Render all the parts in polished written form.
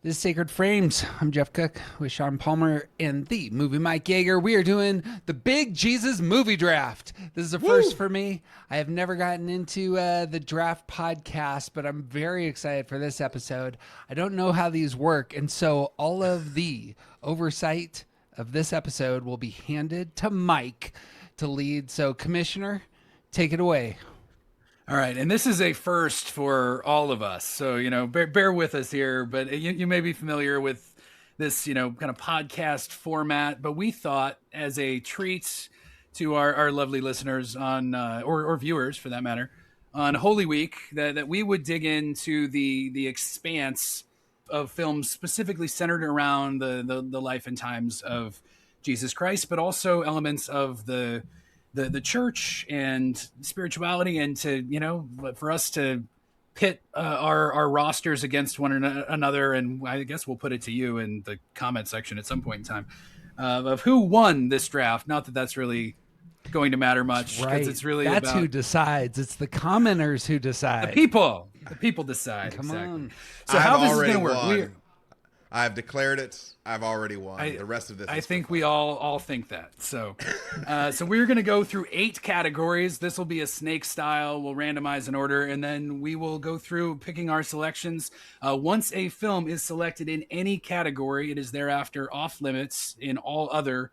This is Sacred Frames. I'm Jeff Cook with Sean Palmer and the movie Mike Yeager. We are doing the Big Jesus Movie Draft. This is a first for me. I have never gotten into the draft podcast, but I'm very excited for this episode. I don't know how these work, and so all of the oversight of this episode will be handed to Mike to lead. So, Commissioner, take it away. All right, and this is a first for all of us, so bear with us here. But you may be familiar with this, kind of podcast format. But we thought, as a treat to our lovely listeners on or viewers for that matter, on Holy Week, that we would dig into the expanse of films specifically centered around the life and times of Jesus Christ, but also elements of the church and spirituality, and for us to pit our rosters against one another. And I guess we'll put it to you in the comment section at some point in time of who won this draft. Not that that's really going to matter much, because it's really that's about who decides. It's the commenters who decide. The people decide. Come on. So how this is going to work? I've declared it. I've already won. The rest of this, I think we all think that. So, so we're going to go through 8 categories. This will be a snake style. We'll randomize an order, and then we will go through picking our selections. Once a film is selected in any category, it is thereafter off limits in all other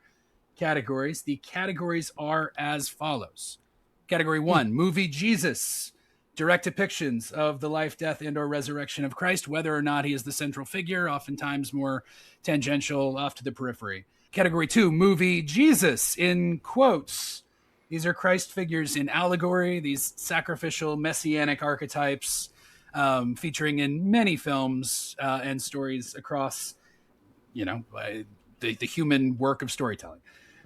categories. The categories are as follows. Category 1, movie Jesus. Direct depictions of the life, death, and or resurrection of Christ, whether or not he is the central figure, oftentimes more tangential, off to the periphery. Category 2, movie Jesus, in quotes. These are Christ figures in allegory, these sacrificial messianic archetypes featuring in many films and stories across, the human work of storytelling.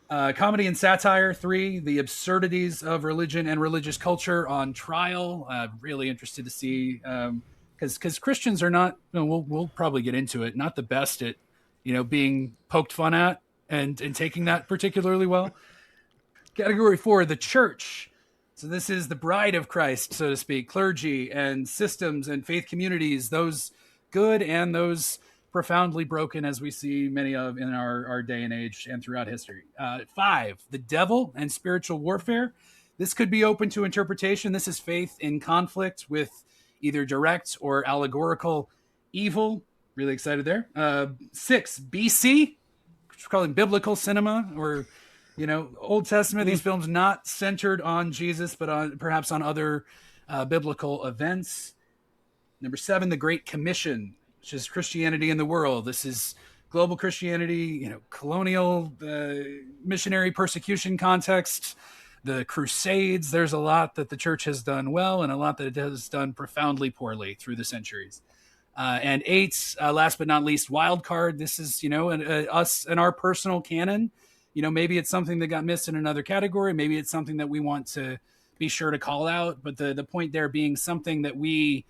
Comedy and satire. 3, the absurdities of religion and religious culture on trial. Really interested to see, because Christians are not, we'll probably get into it, not the best at, being poked fun at and taking that particularly well. Category 4, the church. So this is the bride of Christ, so to speak, clergy and systems and faith communities, those good and those profoundly broken, as we see many of in our day and age and throughout history. 5, the devil and spiritual warfare. This could be open to interpretation. This is faith in conflict with either direct or allegorical evil. Really excited there. 6, BC, which we're calling biblical cinema, or Old Testament. These films not centered on Jesus, but perhaps on other biblical events. Number 7, the Great Commission, which is Christianity in the world. This is global Christianity, colonial missionary persecution context, the Crusades. There's a lot that the church has done well and a lot that it has done profoundly poorly through the centuries. And 8, last but not least, wild card. This is, us and our personal canon. Maybe it's something that got missed in another category. Maybe it's something that we want to be sure to call out. But the point there being something that we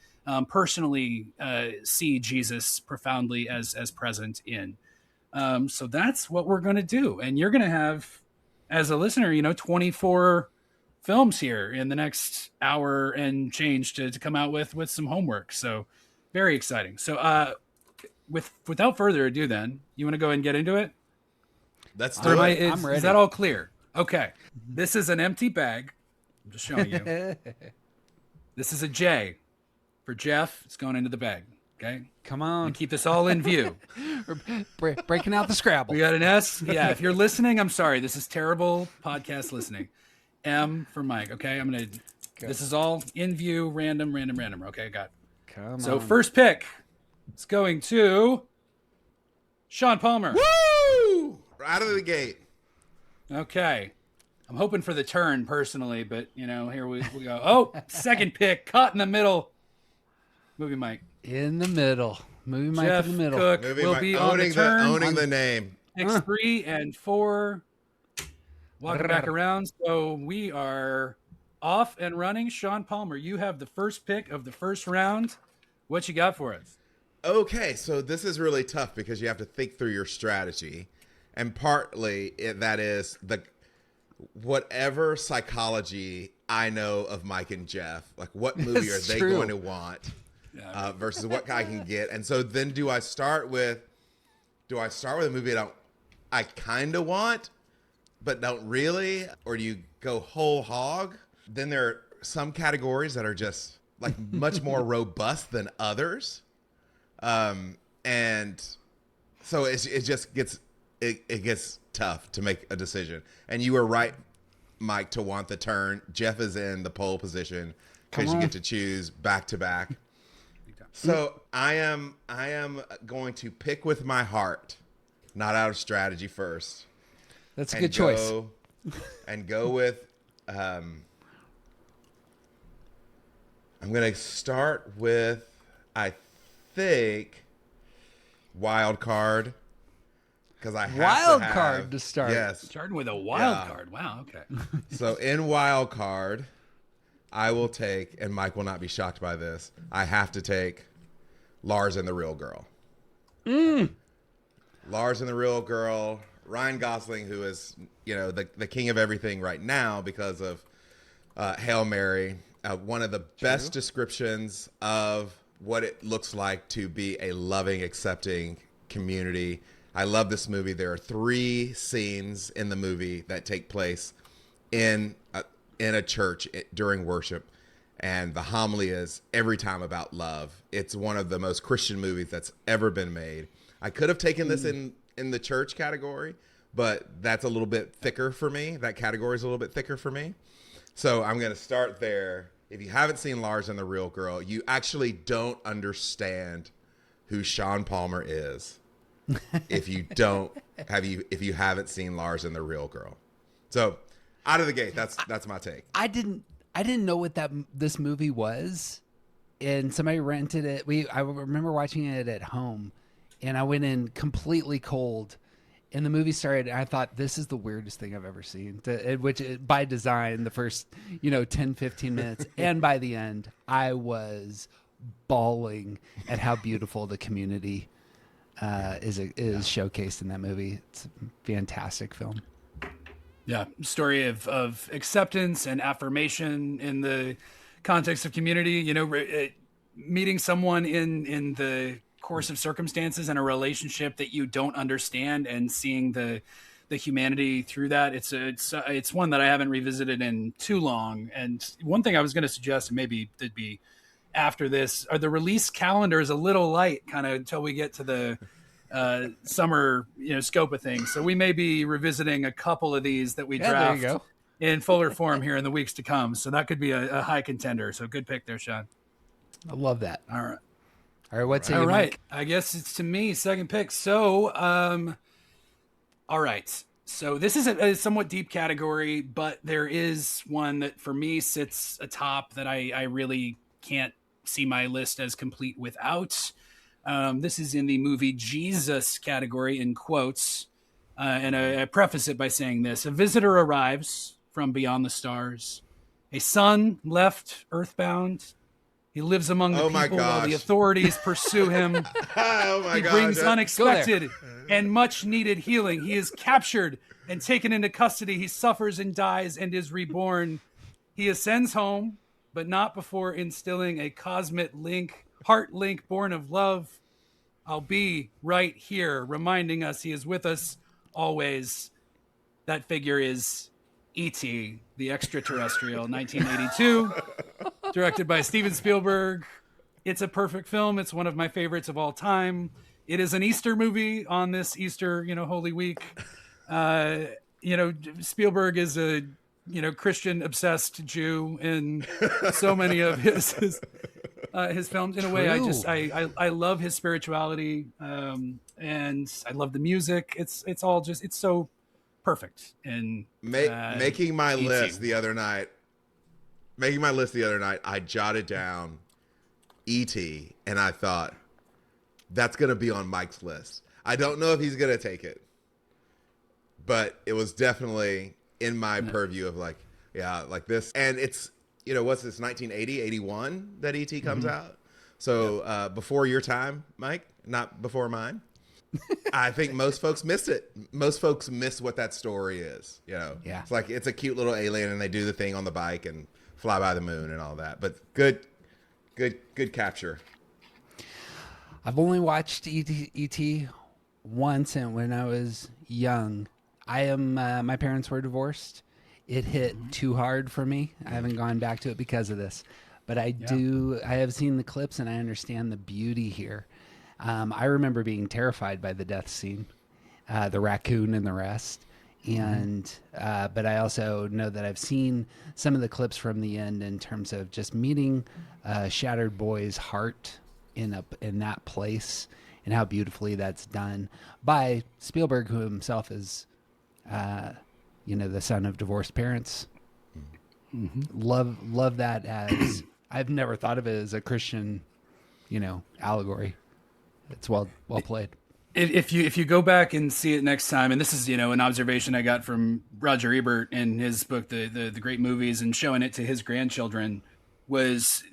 personally see Jesus profoundly as present in. So that's what we're going to do. And you're going to have, as a listener, 24 films here in the next hour and change to come out with some homework. So very exciting. So without further ado, then, you want to go ahead and get into it? Let's do it. I'm ready. Is that all clear? Okay. This is an empty bag. I'm just showing you. This is a J. For Jeff, it's going into the bag. Okay, come on. And keep this all in view. We're breaking out the Scrabble. We got an S. Yeah, if you're listening, I'm sorry. This is terrible podcast listening. M for Mike. Okay, I'm gonna. Go. This is all in view. Random. Okay, got it. Come on. So first pick, it's going to Sean Palmer. Woo! Out of the gate. Okay. I'm hoping for the turn personally, but here we go. Oh, second pick, caught in the middle. Movie Mike. In the middle. Movie Mike Jeff in the middle. Cook Movie will Mike, be on the turn. owning the name. Picks 3 and 4. Walking back around. So we are off and running. Sean Palmer, you have the first pick of the first round. What you got for us? Okay, so this is really tough because you have to think through your strategy. And partly that is whatever psychology I know of Mike and Jeff, like what movie are they going to want? versus what I can get. And so then do I start with a movie I kind of want, but don't really? Or do you go whole hog? Then there are some categories that are just like much more robust than others. And so it just gets tough to make a decision. And you were right, Mike, to want the turn. Jeff is in the pole position because you get to choose back to back. So I am going to pick with my heart, not out of strategy first. That's a good choice. And go with I'm going to start with, I think, Wild Card. Because I have wild card to start. Yes. Starting with a wild card. Wow. Okay. So in Wild Card, I will take, and Mike will not be shocked by this, I have to take Lars and the Real Girl. Lars and the Real Girl. Ryan Gosling, who is, the king of everything right now because of Hail Mary. One of the best descriptions of what it looks like to be a loving, accepting community. I love this movie. There are 3 scenes in the movie that take place in a church during worship, and the homily is every time about love. It's one of the most Christian movies that's ever been made. I could have taken this in the church category, but that's a little bit thicker for me. That category is a little bit thicker for me. So I'm going to start there. If you haven't seen Lars and the Real Girl, you actually don't understand who Sean Palmer is if you haven't seen Lars and the Real Girl. So out of the gate, that's my take. I didn't know what this movie was, and somebody rented it. I remember watching it at home, and I went in completely cold. And the movie started, and I thought, this is the weirdest thing I've ever seen, which by design, the first, 10, 15 minutes. And by the end, I was bawling at how beautiful the community is showcased in that movie. It's a fantastic film. Yeah. Story of acceptance and affirmation in the context of community, meeting someone in the course of circumstances and a relationship that you don't understand and seeing the humanity through that. It's one that I haven't revisited in too long. And one thing I was going to suggest, and maybe it'd be after this, are the release calendar is a little light kind of until we get to the summer, scope of things. So we may be revisiting a couple of these that we draft in fuller form here in the weeks to come. So that could be a high contender. So good pick there, Sean. I love that. All right. All right, what's it? All right, Mike? I guess it's to me, second pick. So, all right. So this is a somewhat deep category, but there is one that for me sits atop that I really can't see my list as complete without. This is in the movie Jesus category in quotes. And I preface it by saying this: a visitor arrives from beyond the stars, a son left earthbound. He lives among the people while the authorities pursue him. He brings unexpected and much needed healing. He is captured and taken into custody. He suffers and dies and is reborn. He ascends home, but not before instilling a cosmic link, heart link born of love. I'll be right here, reminding us he is with us always. That figure is E.T., the extraterrestrial, 1982. Directed by Steven Spielberg. It's a perfect film. It's one of my favorites of all time. It is an Easter movie on this Easter, Holy Week. Spielberg is a, Christian obsessed Jew in so many of his films. In a way, I love his spirituality, and I love the music. It's so perfect. And making my list the other night, I jotted down E.T. and I thought, that's going to be on Mike's list. I don't know if he's going to take it, but it was definitely in my purview of like this. And it's, what's this, 1980, 81 that E.T. comes out? So before your time, Mike, not before mine. I think most folks missed it. Most folks miss what that story is. Yeah. It's like, it's a cute little alien and they do the thing on the bike and fly by the moon and all that. But good capture. I've only watched E.T. once, and when I was young. I am. My parents were divorced. It hit too hard for me. I haven't gone back to it because of this, but I do. I have seen the clips, and I understand the beauty here. I remember being terrified by the death scene, the raccoon and the rest. And but I also know that I've seen some of the clips from the end in terms of just meeting a shattered boy's heart in that place, and how beautifully that's done by Spielberg, who himself is, the son of divorced parents. Love that as I've never thought of it as a Christian, allegory. It's well played. If you go back and see it next time, and this is an observation I got from Roger Ebert in his book, the Great Movies, and showing it to his grandchildren, was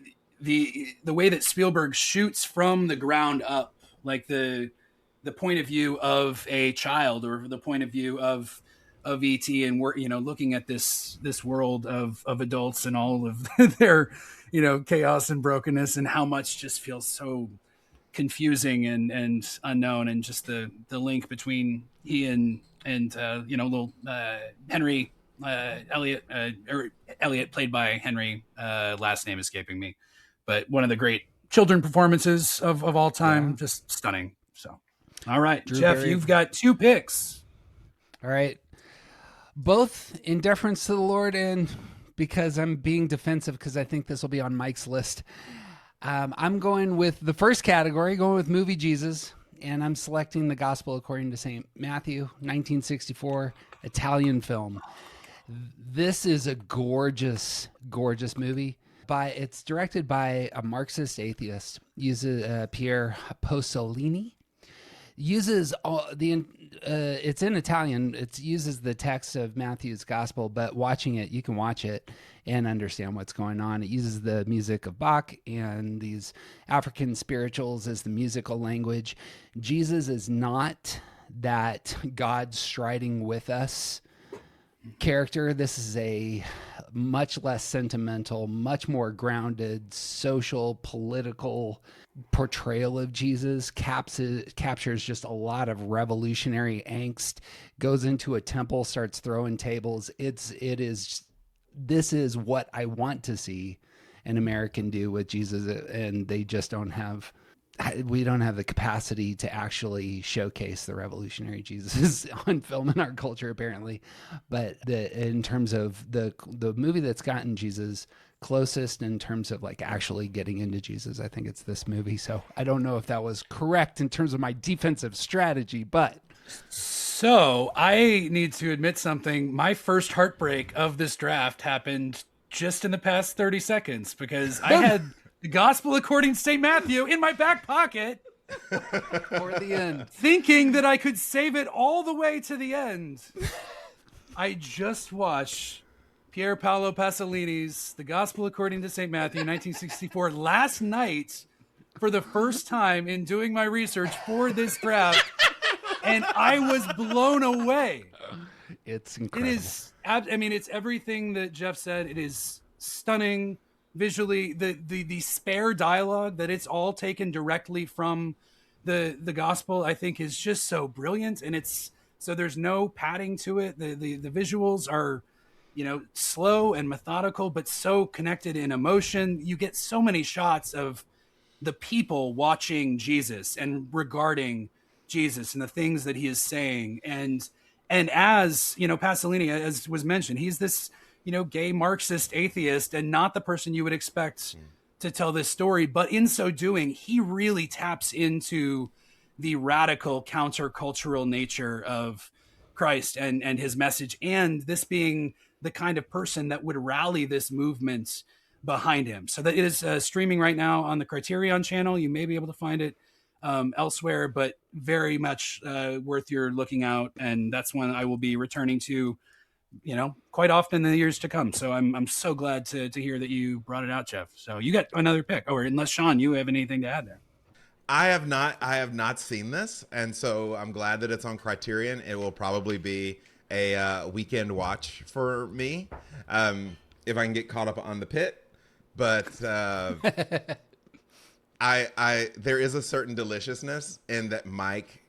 the way that Spielberg shoots from the ground up, like the point of view of a child, or the point of view of E.T., and we're looking at this world of adults and all of their chaos and brokenness, and how much just feels so confusing and unknown, and just the link between he and little Henry Elliot, played by Henry, last name escaping me, but one of the great children performances of all time. Just stunning. So all right, Drew Jeff, Barry. you've got 2 picks. All right. Both in deference to the Lord and because I'm being defensive, because I think this will be on Mike's list. I'm going with the first category, going with movie Jesus, and I'm selecting the Gospel according to St. Matthew, 1964 Italian film. This is a gorgeous, gorgeous movie. It's directed by a Marxist atheist, uses Pier Pasolini. Uses it's in Italian. It uses the text of Matthew's gospel, but watching it, you can watch it and understand what's going on. It uses the music of Bach and these African spirituals as the musical language. Jesus is not that God striding with us character. This is a much less sentimental, much more grounded, social, political portrayal of Jesus. Captures just a lot of revolutionary angst, goes into a temple, starts throwing tables. This is what I want to see an American do with Jesus, and they just we don't have the capacity to actually showcase the revolutionary Jesus on film in our culture, apparently. But in terms of the movie that's gotten Jesus closest in terms of like actually getting into Jesus, I think it's this movie. So I don't know if that was correct in terms of my defensive strategy, but. So I need to admit something. My first heartbreak of this draft happened just in the past 30 seconds, because I had the Gospel according to St. Matthew in my back pocket For the end. thinking that I could save it all the way to the end. I just watched Pier Paolo Pasolini's The Gospel According to St. Matthew, 1964, last night for the first time in doing my research for this draft, and I was blown away. It's incredible. It is, it's everything that Jeff said. It is stunning visually. The spare dialogue that it's all taken directly from the gospel, I think, is just so brilliant, and so there's no padding to it. The visuals are slow and methodical, but so connected in emotion. You get so many shots of the people watching Jesus and regarding Jesus and the things that he is saying, and as Pasolini, as was mentioned, he's this gay Marxist atheist, and not the person you would expect to tell this story. But in so doing, he really taps into the radical countercultural nature of Christ and his message, and this being the kind of person that would rally this movement behind him. So that it is streaming right now on the Criterion channel. You may be able to find it elsewhere, but very much worth your looking out. And that's one I will be returning to quite often in the years to come. So I'm so glad to hear that you brought it out, Jeff. So you got another pick, or unless Sean, you have anything to add there. I have not seen this, and so I'm glad that it's on Criterion. It will probably be a weekend watch for me, if I can get caught up on The Pit. But there is a certain deliciousness in that Mike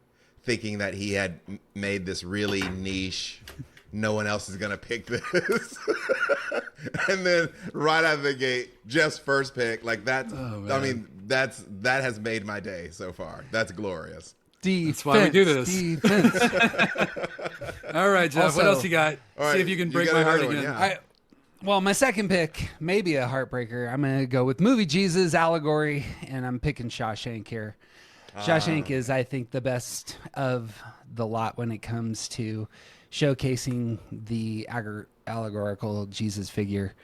thinking that he had made this really niche, no one else is gonna pick this, and then right out of the gate, Jeff's first pick, like that's. I mean, that has made my day so far. That's glorious. Defense, that's why we do this. Defense. All right, Jeff. Also, what else you got? all right, See if you can you break got my heart another again. one, yeah. Well, my second pick, maybe a heartbreaker. I'm going to go with movie Jesus, Allegory, and I'm picking Shawshank here. Shawshank is, I think, the best of the lot when it comes to showcasing the allegorical Jesus figure,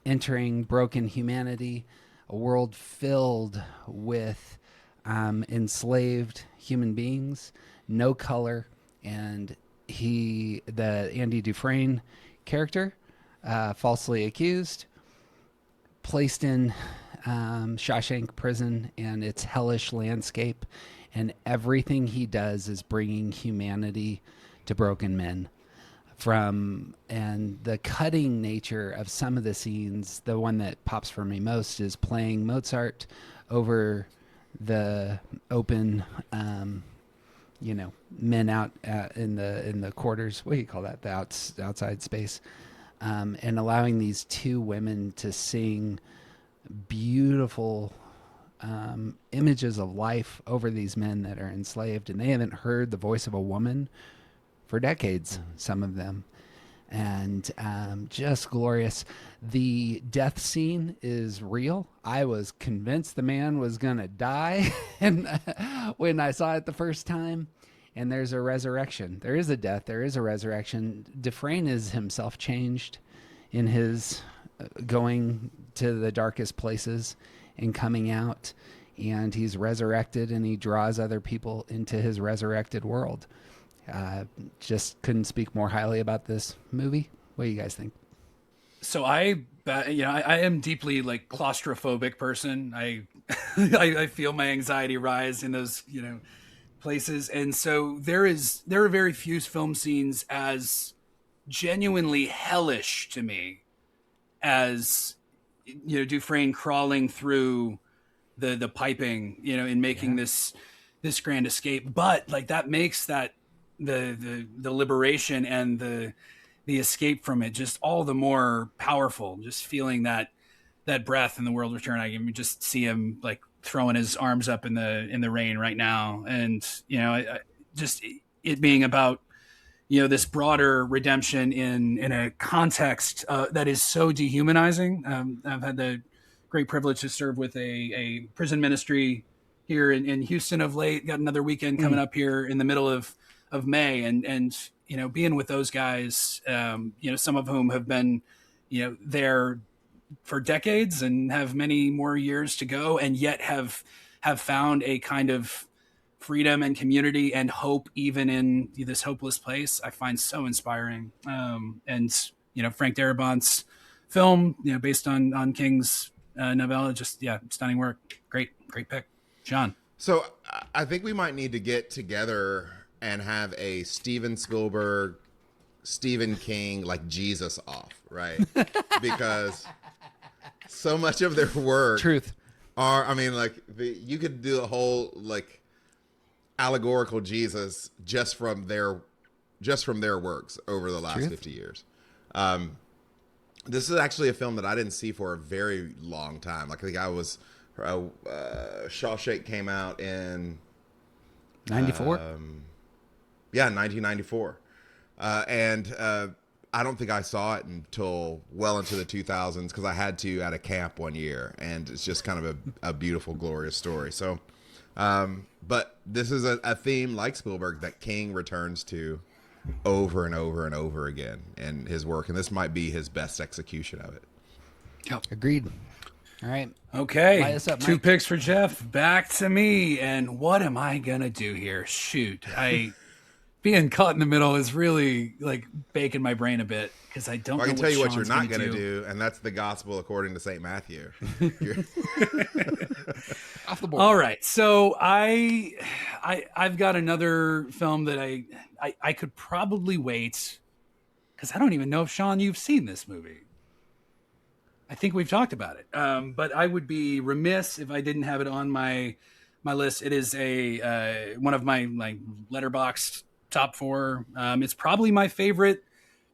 entering broken humanity, a world filled with enslaved human beings, no color, and the Andy Dufresne character, falsely accused, placed in Shawshank prison and its hellish landscape, and everything he does is bringing humanity to broken men. And the cutting nature of some of the scenes, the one that pops for me most is playing Mozart over the open, men out in the quarters. What do you call that? The outside space, and allowing these two women to sing beautiful images of life over these men that are enslaved, and they haven't heard the voice of a woman for decades, some of them. And just glorious. The death scene is real. I was convinced the man was going to die and when I saw it the first time. And there's a resurrection. There is a death. There is a resurrection. Dufresne is himself changed in his going to the darkest places and coming out. And he's resurrected, and he draws other people into his resurrected world. Just couldn't speak more highly about this movie. What do you guys think? So I am deeply like claustrophobic person. I feel my anxiety rise in those, places. And so there are very few film scenes as genuinely hellish to me as, Dufresne crawling through the piping, and making this grand escape. But like that makes that, the liberation and the escape from it just all the more powerful. Just feeling that breath in the world return. I can just see him like throwing his arms up in the rain right now, and just it being about this broader redemption in a context that is so dehumanizing. I've had the great privilege to serve with a prison ministry here in Houston of late. Got another weekend coming up here in the middle of May, and being with those guys, some of whom have been there for decades and have many more years to go, and yet have found a kind of freedom and community and hope even in this hopeless place. I find so inspiring. And Frank Darabont's film, based on King's novella, just stunning work. Great pick, John. So I think we might need to get together and have a Steven Spielberg, Stephen King, like Jesus off, right? Because so much of their work Truth. You could do a whole like allegorical Jesus just from their works over the last 50 years. This is actually a film that I didn't see for a very long time. Like I think Shawshank came out in 94. 1994. And I don't think I saw it until well into the 2000s because I had to at a camp one year, and it's just kind of a beautiful, glorious story. So, but this is a theme like Spielberg that King returns to over and over and over again in his work, and this might be his best execution of it. Yep. Agreed. All right. Okay. Light us up, Two Mike. picks for Jeff. Back to me. And what am I going to do here? Shoot. Being caught in the middle is really like baking my brain a bit because I don't know I can tell you what Sean's you're not going to do, and that's the gospel according to St. Matthew. Off the board. All right. So I've got another film that I could probably wait because I don't even know if Sean, you've seen this movie. I think we've talked about it. But I would be remiss if I didn't have it on my list. It is a one of my like letterboxed top 4. It's probably my favorite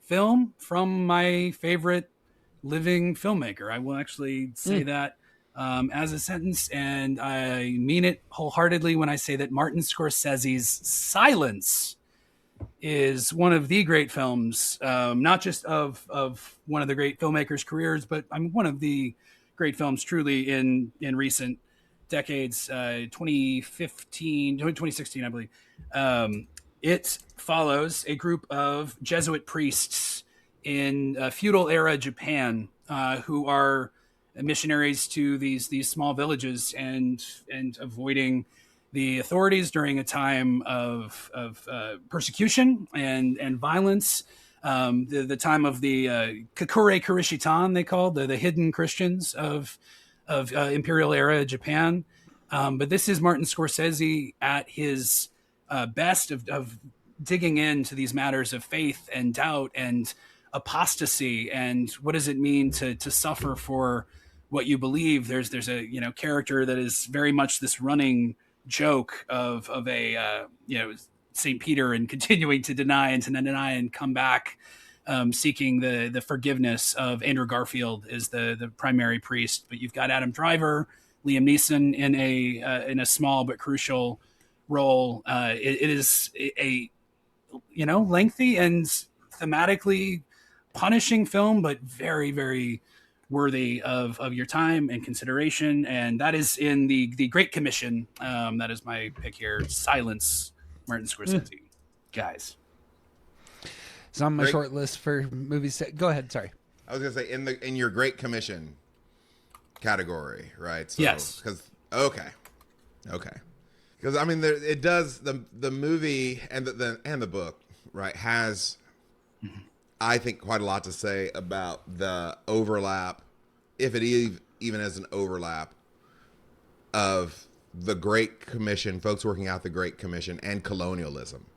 film from my favorite living filmmaker. I will actually say that as a sentence, and I mean it wholeheartedly when I say that Martin Scorsese's Silence is one of the great films, not just of one of the great filmmakers' careers, but one of the great films truly in recent decades. 2016, I believe. It follows a group of Jesuit priests in feudal era Japan who are missionaries to these small villages and avoiding the authorities during a time of persecution and violence. The time of the Kakure Kurishitan, they called the hidden Christians of imperial era Japan. But this is Martin Scorsese at his best of digging into these matters of faith and doubt and apostasy and what does it mean to suffer for what you believe. There's a character that is very much this running joke of a St. Peter and continuing to deny and come back, seeking the forgiveness of Andrew Garfield is the primary priest. But you've got Adam Driver, Liam Neeson in a small but crucial role. It is a lengthy and thematically punishing film, but very, very worthy of your time and consideration. And that is in the Great Commission. That is my pick here. Silence, Martin Scorsese. Guys. It's on my short list for movies. Go ahead. Sorry. I was gonna say in your Great Commission category, right? So, yes. Okay. Because I mean, it does the movie and the book, right, has I think quite a lot to say about the overlap, if it even is an overlap, of the Great Commission, folks working out the Great Commission, and colonialism,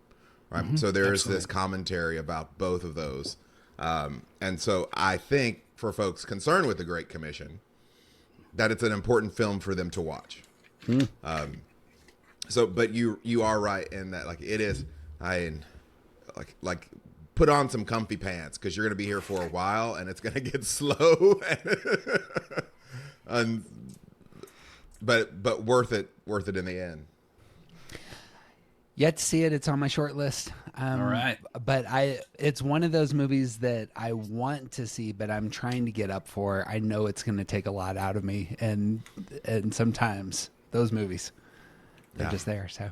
right? Mm-hmm. So there's this commentary about both of those. And so I think for folks concerned with the Great Commission, that it's an important film for them to watch. So, but you are right in that, like, it is, like put on some comfy pants because you're going to be here for a while and it's going to get slow. But worth it in the end. Yet to see it. It's on my short list. All right. But it's one of those movies that I want to see, but I'm trying to get up for. I know it's going to take a lot out of me. And sometimes those movies, they're just there. So.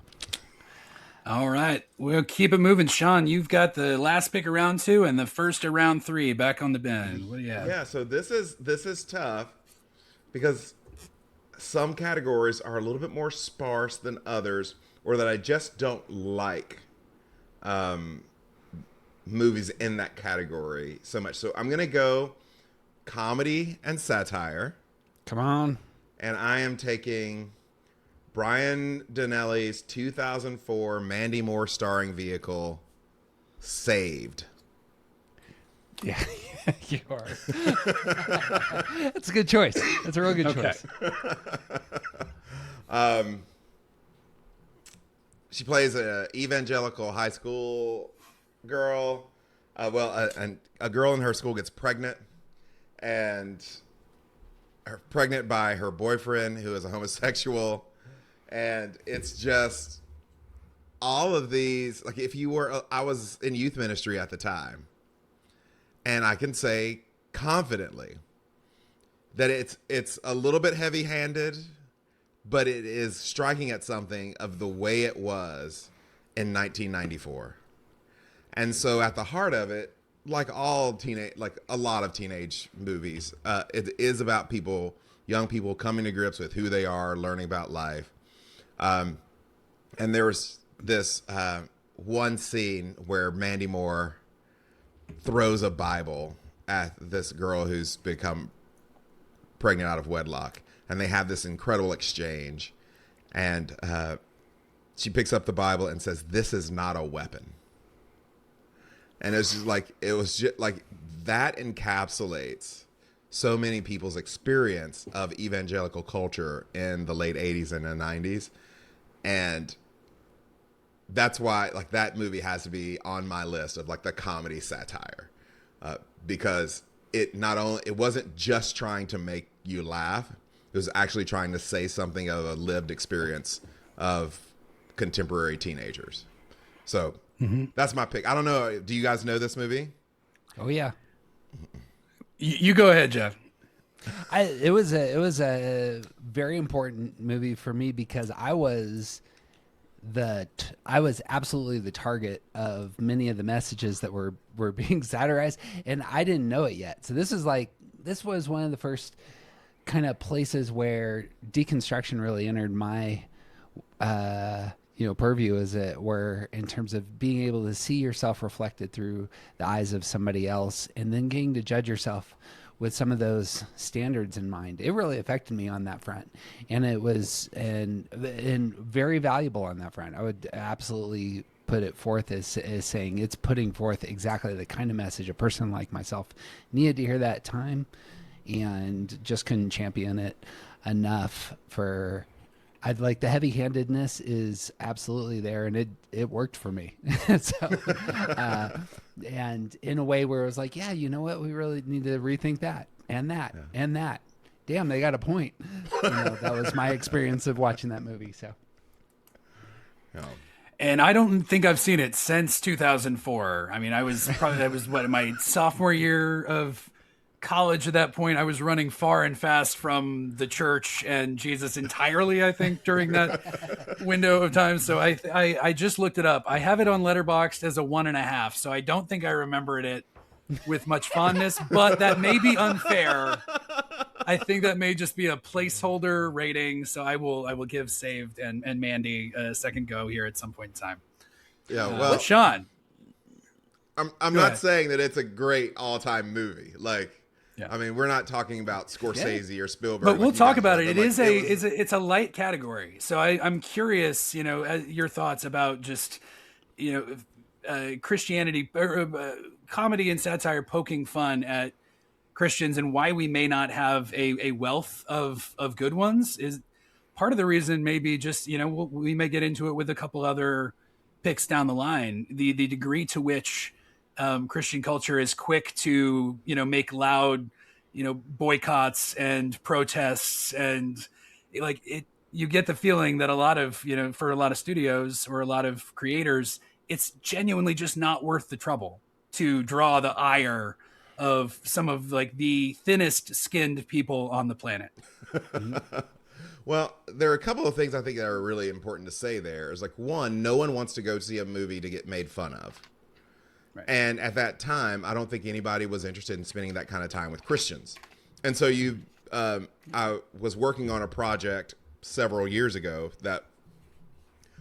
All right. We'll keep it moving. Sean, you've got the last pick of round 2 and the first of round 3 back on the bin. What do you have? Yeah. So this is tough because some categories are a little bit more sparse than others, or that I just don't like movies in that category so much. So I'm going to go comedy and satire. Come on. And I am taking Brian Donnelly's 2004 Mandy Moore starring vehicle, Saved. Yeah, you are. That's a good choice. That's a real good choice. She plays an evangelical high school girl. And a girl in her school gets pregnant, and pregnant by her boyfriend, who is a homosexual. And it's just all of these, like, I was in youth ministry at the time, and I can say confidently that it's a little bit heavy-handed, but it is striking at something of the way it was in 1994. And so at the heart of it, like a lot of teenage movies, it is about young people coming to grips with who they are, learning about life. And there was this one scene where Mandy Moore throws a Bible at this girl who's become pregnant out of wedlock, and they have this incredible exchange. And she picks up the Bible and says, "This is not a weapon." And it was just like that encapsulates so many people's experience of evangelical culture in the late 80s and the 90s. And that's why like that movie has to be on my list of like the comedy satire, because it wasn't just trying to make you laugh. It was actually trying to say something of a lived experience of contemporary teenagers. So that's my pick. I don't know. Do you guys know this movie? Oh yeah. You go ahead, Jeff. It was a very important movie for me because I was absolutely the target of many of the messages that were being satirized, and I didn't know it yet. So this was one of the first kind of places where deconstruction really entered my purview, as it were, in terms of being able to see yourself reflected through the eyes of somebody else, and then getting to judge yourself with some of those standards in mind. It really affected me on that front, and it was and very valuable on that front. I would absolutely put it forth as saying it's putting forth exactly the kind of message a person like myself needed to hear that time, and just couldn't champion it enough. For I'd like the heavy-handedness is absolutely there, and it worked for me. So, and in a way where it was like, yeah, you know what, we really need to rethink that and that and that. Damn, they got a point. That was my experience of watching that movie. So, and I don't think I've seen it since 2004. I mean, that was my sophomore year of college at that point. I was running far and fast from the church and Jesus entirely, I think, during that window of time. So I just looked it up. I have it on Letterboxd as a 1.5, so I don't think I remembered it with much fondness, but that may be unfair. I think that may just be a placeholder rating, so I will give Saved and Mandy a second go here at some point in time. Yeah, well, Sean, I'm not saying that it's a great all-time movie. Like, yeah. I mean, we're not talking about Scorsese or Spielberg. But we'll talk about it. It's a light category. So I'm curious, your thoughts about just, Christianity, comedy and satire poking fun at Christians, and why we may not have a wealth of good ones. Is part of the reason maybe just, we may get into it with a couple other picks down the line. The degree to which Christian culture is quick to, make loud, boycotts and protests, and you get the feeling that a lot of, for a lot of studios or a lot of creators, it's genuinely just not worth the trouble to draw the ire of some of the thinnest skinned people on the planet. Well, there are a couple of things I think that are really important to say there. Is one, no one wants to go see a movie to get made fun of. Right. And at that time, I don't think anybody was interested in spending that kind of time with Christians. And so I was working on a project several years ago that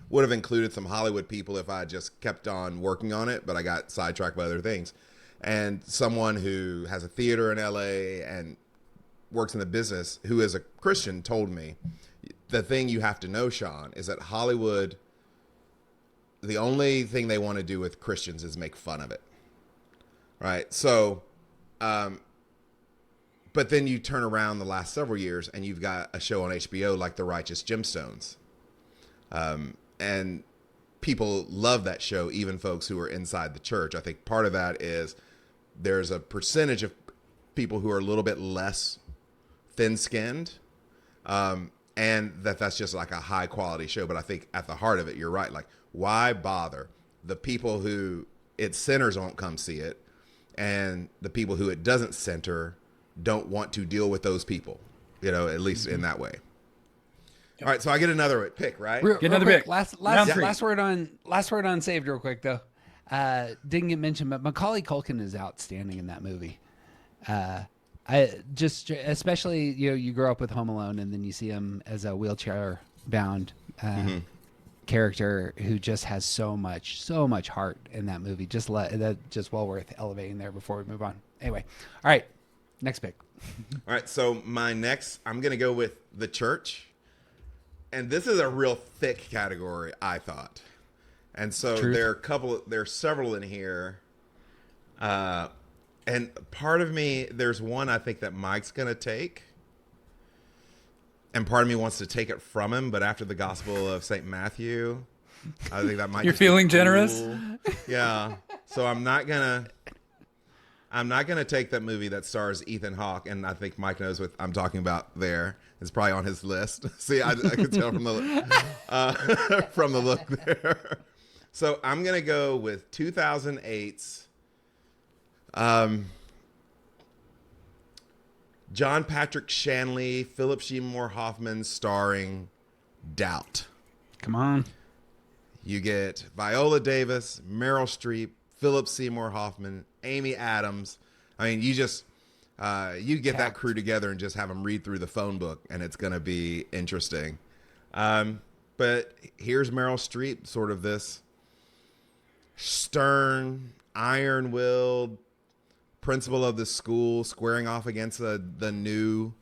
would have included some Hollywood people if I had just kept on working on it, but I got sidetracked by other things. And someone who has a theater in LA and works in the business, who is a Christian, told me, the thing you have to know, Sean, is that Hollywood, the only thing they want to do with Christians is make fun of it. Right? So, but then you turn around the last several years and you've got a show on HBO like The Righteous Gemstones. And people love that show, even folks who are inside the church. I think part of that is there's a percentage of people who are a little bit less thin-skinned, and that's just like a high-quality show. But I think at the heart of it, you're right. Like, why bother? The people who it centers won't come see it, and the people who it doesn't center don't want to deal with those people, at least in that way. All right, so I get another pick, right? Real another quick, pick. Last word on Saved, real quick though. Didn't get mentioned, but Macaulay Culkin is outstanding in that movie. I just, especially you grow up with Home Alone, and then you see him as a wheelchair bound character who just has so much heart in that movie. Just well worth elevating there before we move on. Anyway, all right, next pick. All right, so my next, I'm gonna go with The Church. And this is a real thick category, I thought. And so there are several in here. And part of me, there's one I think that Mike's going to take. And part of me wants to take it from him, but after the Gospel of St. Matthew, I think that might You're just be feeling cool. generous? Yeah. So I'm not gonna take that movie that stars Ethan Hawke, and I think Mike knows what I'm talking about there. It's probably on his list. See, I could tell from the look there. So I'm gonna go with 2008's John Patrick Shanley, Philip Seymour Hoffman starring Doubt. Come on. You get Viola Davis, Meryl Streep, Philip Seymour Hoffman, Amy Adams. I mean, you just you get that crew together and just have them read through the phone book, and it's going to be interesting. But here's Meryl Streep, sort of this stern, iron-willed principal of the school, squaring off against the new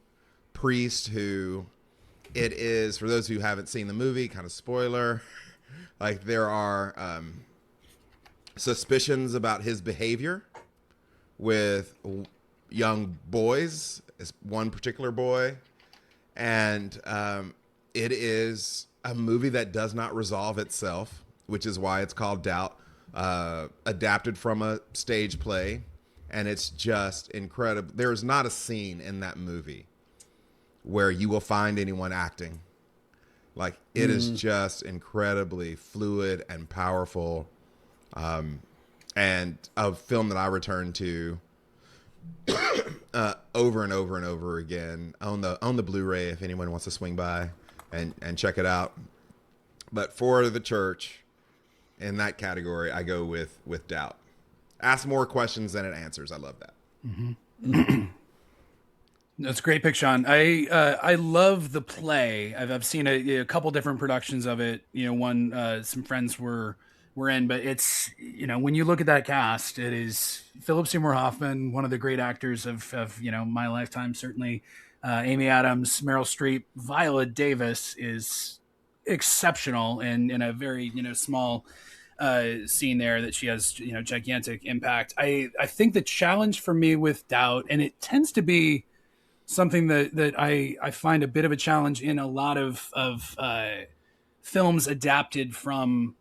priest who it is, for those who haven't seen the movie, kind of spoiler, like there are suspicions about his behavior with young boys, one particular boy, and it is a movie that does not resolve itself, which is why it's called Doubt, adapted from a stage play, and it's just incredible. There is not a scene in that movie where you will find anyone acting. Like, it is just incredibly fluid and powerful, and a film that I return to over and over and over again on the Blu-ray if anyone wants to swing by and check it out. But for the church, in that category, I go with Doubt. Ask more questions than it answers. I love that. Mm-hmm. That's a great pick, Sean. I love the play. I've seen a couple different productions of it. You know, one some friends were in, but it's, you know, when you look at that cast, it is Philip Seymour Hoffman, one of the great actors of you know, my lifetime, certainly. Amy Adams, Meryl Streep, Viola Davis is exceptional, and in a very, you know, small scene there that she has, you know, gigantic impact. I think the challenge for me with Doubt, and it tends to be something that I find a bit of a challenge in a lot of films adapted from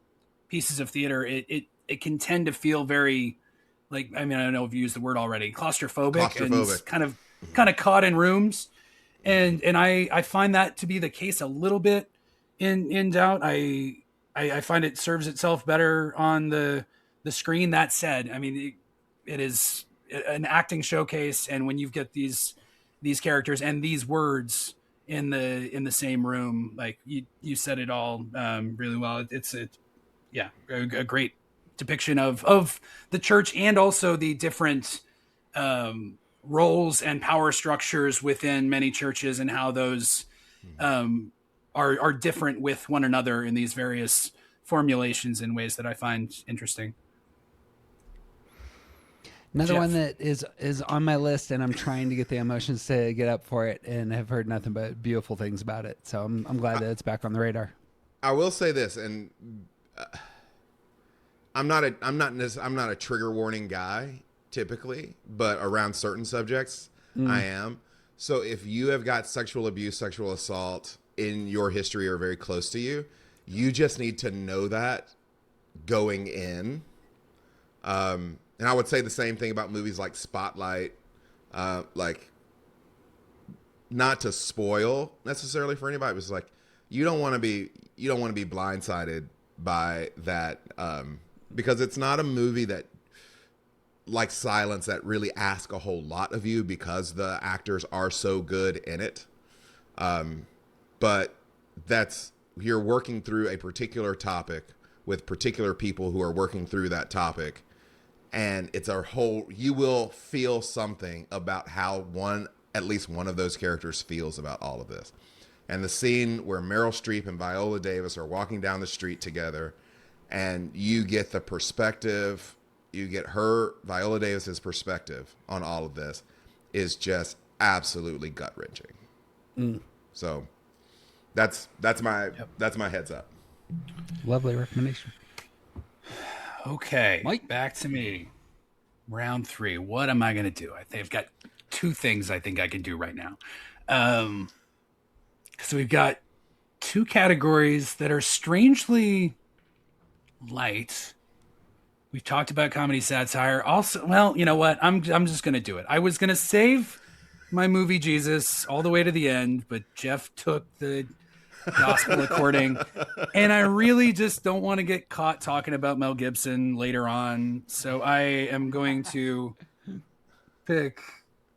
pieces of theater. It can tend to feel very, like, I mean, I don't know if you used the word already, claustrophobic. And kind of caught in rooms. And I find that to be the case a little bit in Doubt. I find it serves itself better on the screen. That said, I mean, it is an acting showcase, and when you get these characters and these words in the same room, like you said it all really well. It's a great depiction of the church, and also the different roles and power structures within many churches, and how those are different with one another in these various formulations in ways that I find interesting. Another Jeff. one that is on my list, and I'm trying to get the emotions to get up for it, and have heard nothing but beautiful things about it. So I'm glad that it's back on the radar. I will say this, and I'm not a trigger warning guy typically, but around certain subjects, I am. So if you have got sexual abuse, sexual assault in your history or very close to you, you just need to know that going in. And I would say the same thing about movies like Spotlight, like, not to spoil necessarily for anybody, but it's like, you don't want to be blindsided by that, because it's not a movie that, like Silence, that really asks a whole lot of you because the actors are so good in it. But you're working through a particular topic with particular people who are working through that topic. And it's you will feel something about how at least one of those characters feels about all of this. And the scene where Meryl Streep and Viola Davis are walking down the street together, and you get the perspective, you get Viola Davis's perspective on all of this, is just absolutely gut-wrenching. So that's my heads up. Lovely recommendation. Okay, Mike? back to me. round three. What am I going to do? I think I've got two things I think I can do right now. So we've got two categories that are strangely light. We've talked about comedy satire. Also, well, you know what? I'm just going to do it. I was going to save my movie Jesus all the way to the end, but Jeff took the gospel according, and I really just don't want to get caught talking about Mel Gibson later on. So I am going to pick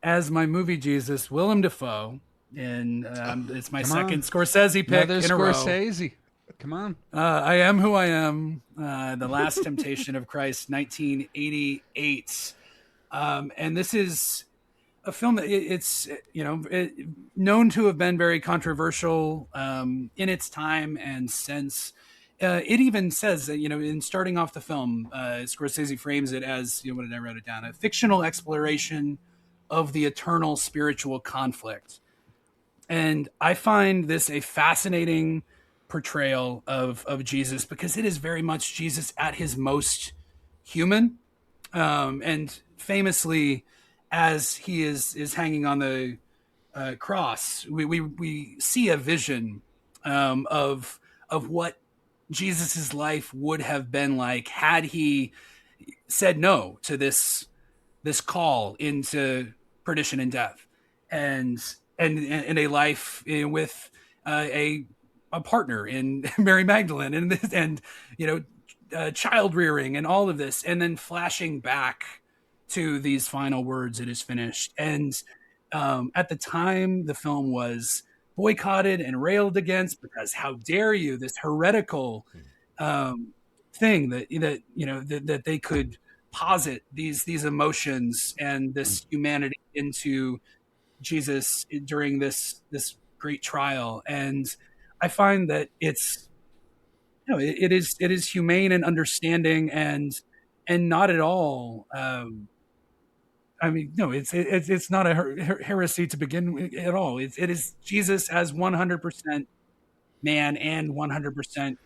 as my movie Jesus Willem Dafoe, and it's my second Scorsese pick Another in a row. Scorsese. Come on. I Am Who I Am, The Last Temptation of Christ, 1988. And this is a film that it's known to have been very controversial in its time and since. It even says that, in starting off the film, Scorsese frames it as, what did I write it down? A fictional exploration of the eternal spiritual conflict. And I find this a fascinating portrayal of Jesus, because it is very much Jesus at his most human. And famously, as he is hanging on the cross, we see a vision of what Jesus's life would have been like had he said no to this call into perdition and death, and a life with a partner in Mary Magdalene, and child rearing and all of this, and then flashing back to these final words, "It is finished." And at the time, the film was boycotted and railed against, because how dare you, this heretical thing that they could posit these emotions and this humanity into Jesus during this great trial. And I find that it's it is humane and understanding, and not at all. No, it's not a heresy to begin with at all. It is Jesus as 100% man and 100%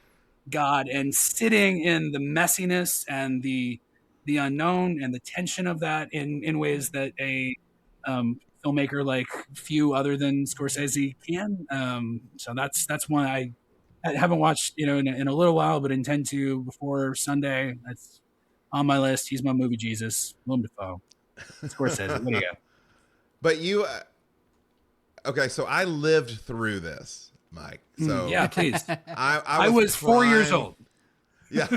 God, and sitting in the messiness and the unknown and the tension of that in ways that a filmmaker like few other than Scorsese can. So that's one I haven't watched in a little while, but intend to before Sunday. That's on my list. He's my movie Jesus. Willem Dafoe. Scorsese. What do you got? But you, okay, so I lived through this, Mike. So yeah, please. I was 4 years old. Yeah.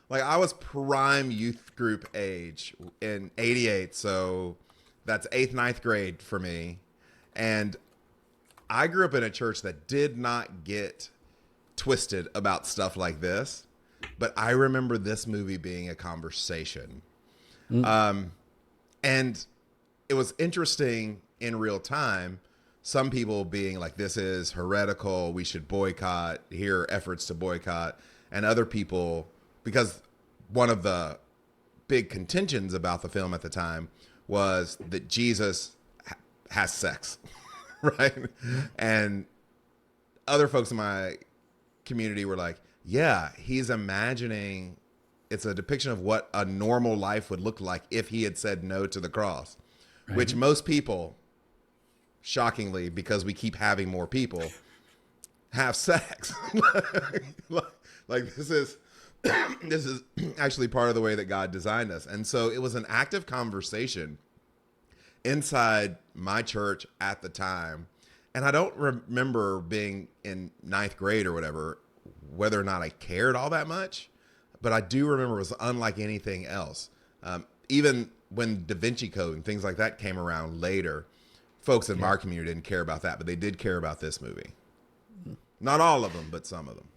Like I was prime youth group age in 88. So that's 8th, 9th grade for me. And I grew up in a church that did not get twisted about stuff like this. But I remember this movie being a conversation. And it was interesting in real time. Some people being like, this is heretical, we should boycott, here are efforts to boycott. And other people, because one of the big contentions about the film at the time was that Jesus has sex, right? And other folks in my community were like, yeah, he's imagining, it's a depiction of what a normal life would look like if he had said no to the cross, right. Which most people, shockingly, because we keep having more people, have sex. Like this is actually part of the way that God designed us. And so it was an active conversation inside my church at the time. And I don't remember being in 9th grade or whatever, whether or not I cared all that much. But I do remember it was unlike anything else. Even when Da Vinci Code and things like that came around later, folks in my community didn't care about that, but they did care about this movie. Not all of them, but some of them.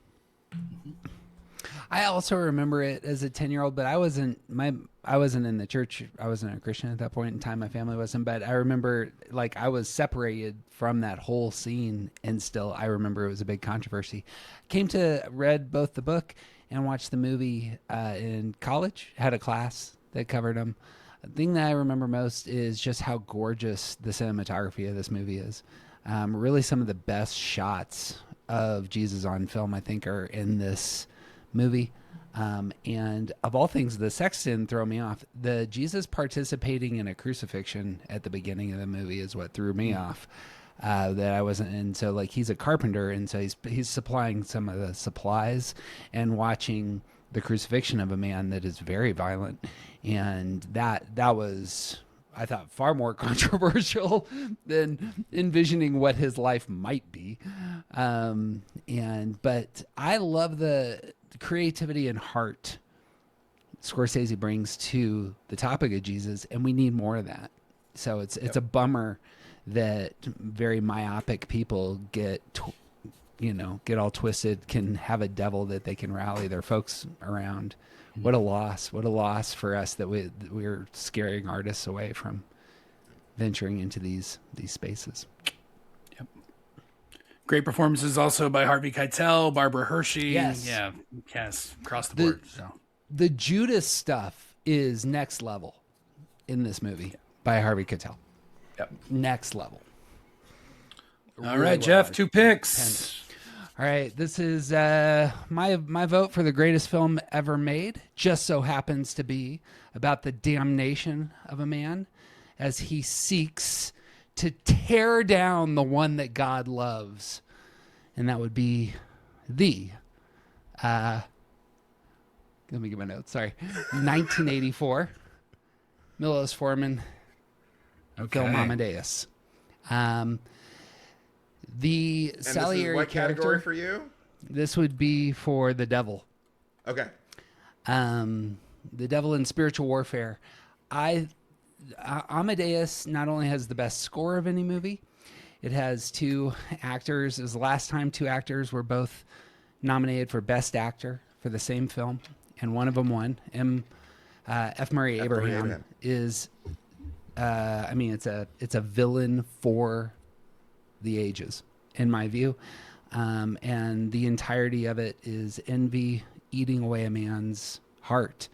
I also remember it as a 10-year-old, but I wasn't in the church. I wasn't a Christian at that point in time. My family wasn't, but I remember like I was separated from that whole scene, and still I remember it was a big controversy. Read both the book and watched the movie in college. Had a class that covered them. The thing that I remember most is just how gorgeous the cinematography of this movie is. Really, some of the best shots of Jesus on film, I think, are in this movie. And of all things, the sex didn't throw me off. The Jesus participating in a crucifixion at the beginning of the movie is what threw me off. That I wasn't, and so like he's a carpenter, and so he's supplying some of the supplies, and watching the crucifixion of a man that is very violent, and that was, I thought, far more controversial than envisioning what his life might be. But I love the creativity and heart Scorsese brings to the topic of Jesus, and we need more of that. So it's a bummer that very myopic people get all twisted, can have a devil that they can rally their folks around. What a loss for us that we're scaring artists away from venturing into these spaces. Yep. Great performances also by Harvey Keitel, Barbara Hershey. Yes. Yeah. Yes. Across the board. The Judas stuff is next level in this movie by Harvey Keitel. Yep. Next level. All right, Jeff, 2 picks. All right, this is my vote for the greatest film ever made. Just so happens to be about the damnation of a man as he seeks to tear down the one that God loves, and that would be let me get my notes. Sorry, 1984, Milos Forman. Film Amadeus. The Salieri what category character for you? This would be for the devil. Okay. The devil in spiritual warfare. Amadeus not only has the best score of any movie, it has 2 actors. It was the last time 2 actors were both nominated for Best Actor for the same film, and one of them won. F. Murray Abraham is. It's a villain for the ages, in my view. And the entirety of it is envy eating away a man's heart.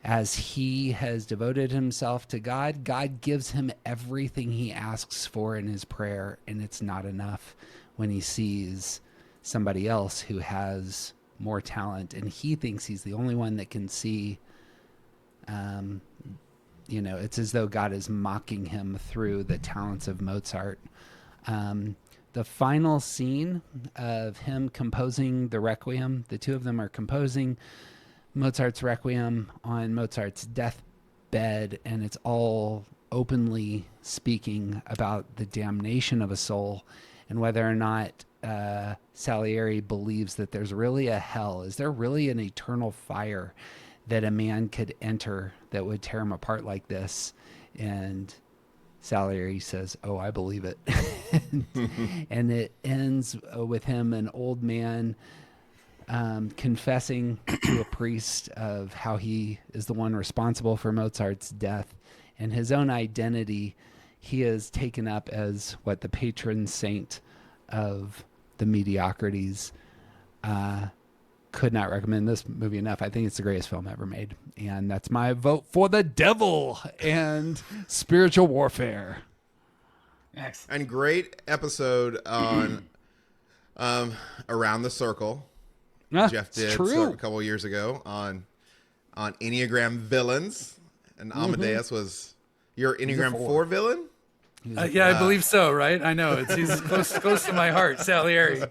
As he has devoted himself to God, God gives him everything he asks for in his prayer, and it's not enough when he sees somebody else who has more talent, and he thinks he's the only one that can see. It's as though God is mocking him through the talents of Mozart. The final scene of him composing the Requiem, the 2 of them are composing Mozart's Requiem on Mozart's deathbed, and it's all openly speaking about the damnation of a soul and whether or not Salieri believes that there's really a hell. Is there really an eternal fire that a man could enter that would tear him apart like this? And Salieri says, "Oh, I believe it." And it ends with him, an old man, confessing to a priest of how he is the one responsible for Mozart's death, and his own identity. He is taken up as the patron saint of the mediocrities. Could not recommend this movie enough. I think it's the greatest film ever made. And that's my vote for the devil and spiritual warfare. Excellent. And great episode on Around the Circle. Jeff did a couple years ago on Enneagram villains. And Amadeus was your Enneagram 4 villain? Yeah, I believe so, right? I know. He's close to my heart, Salieri.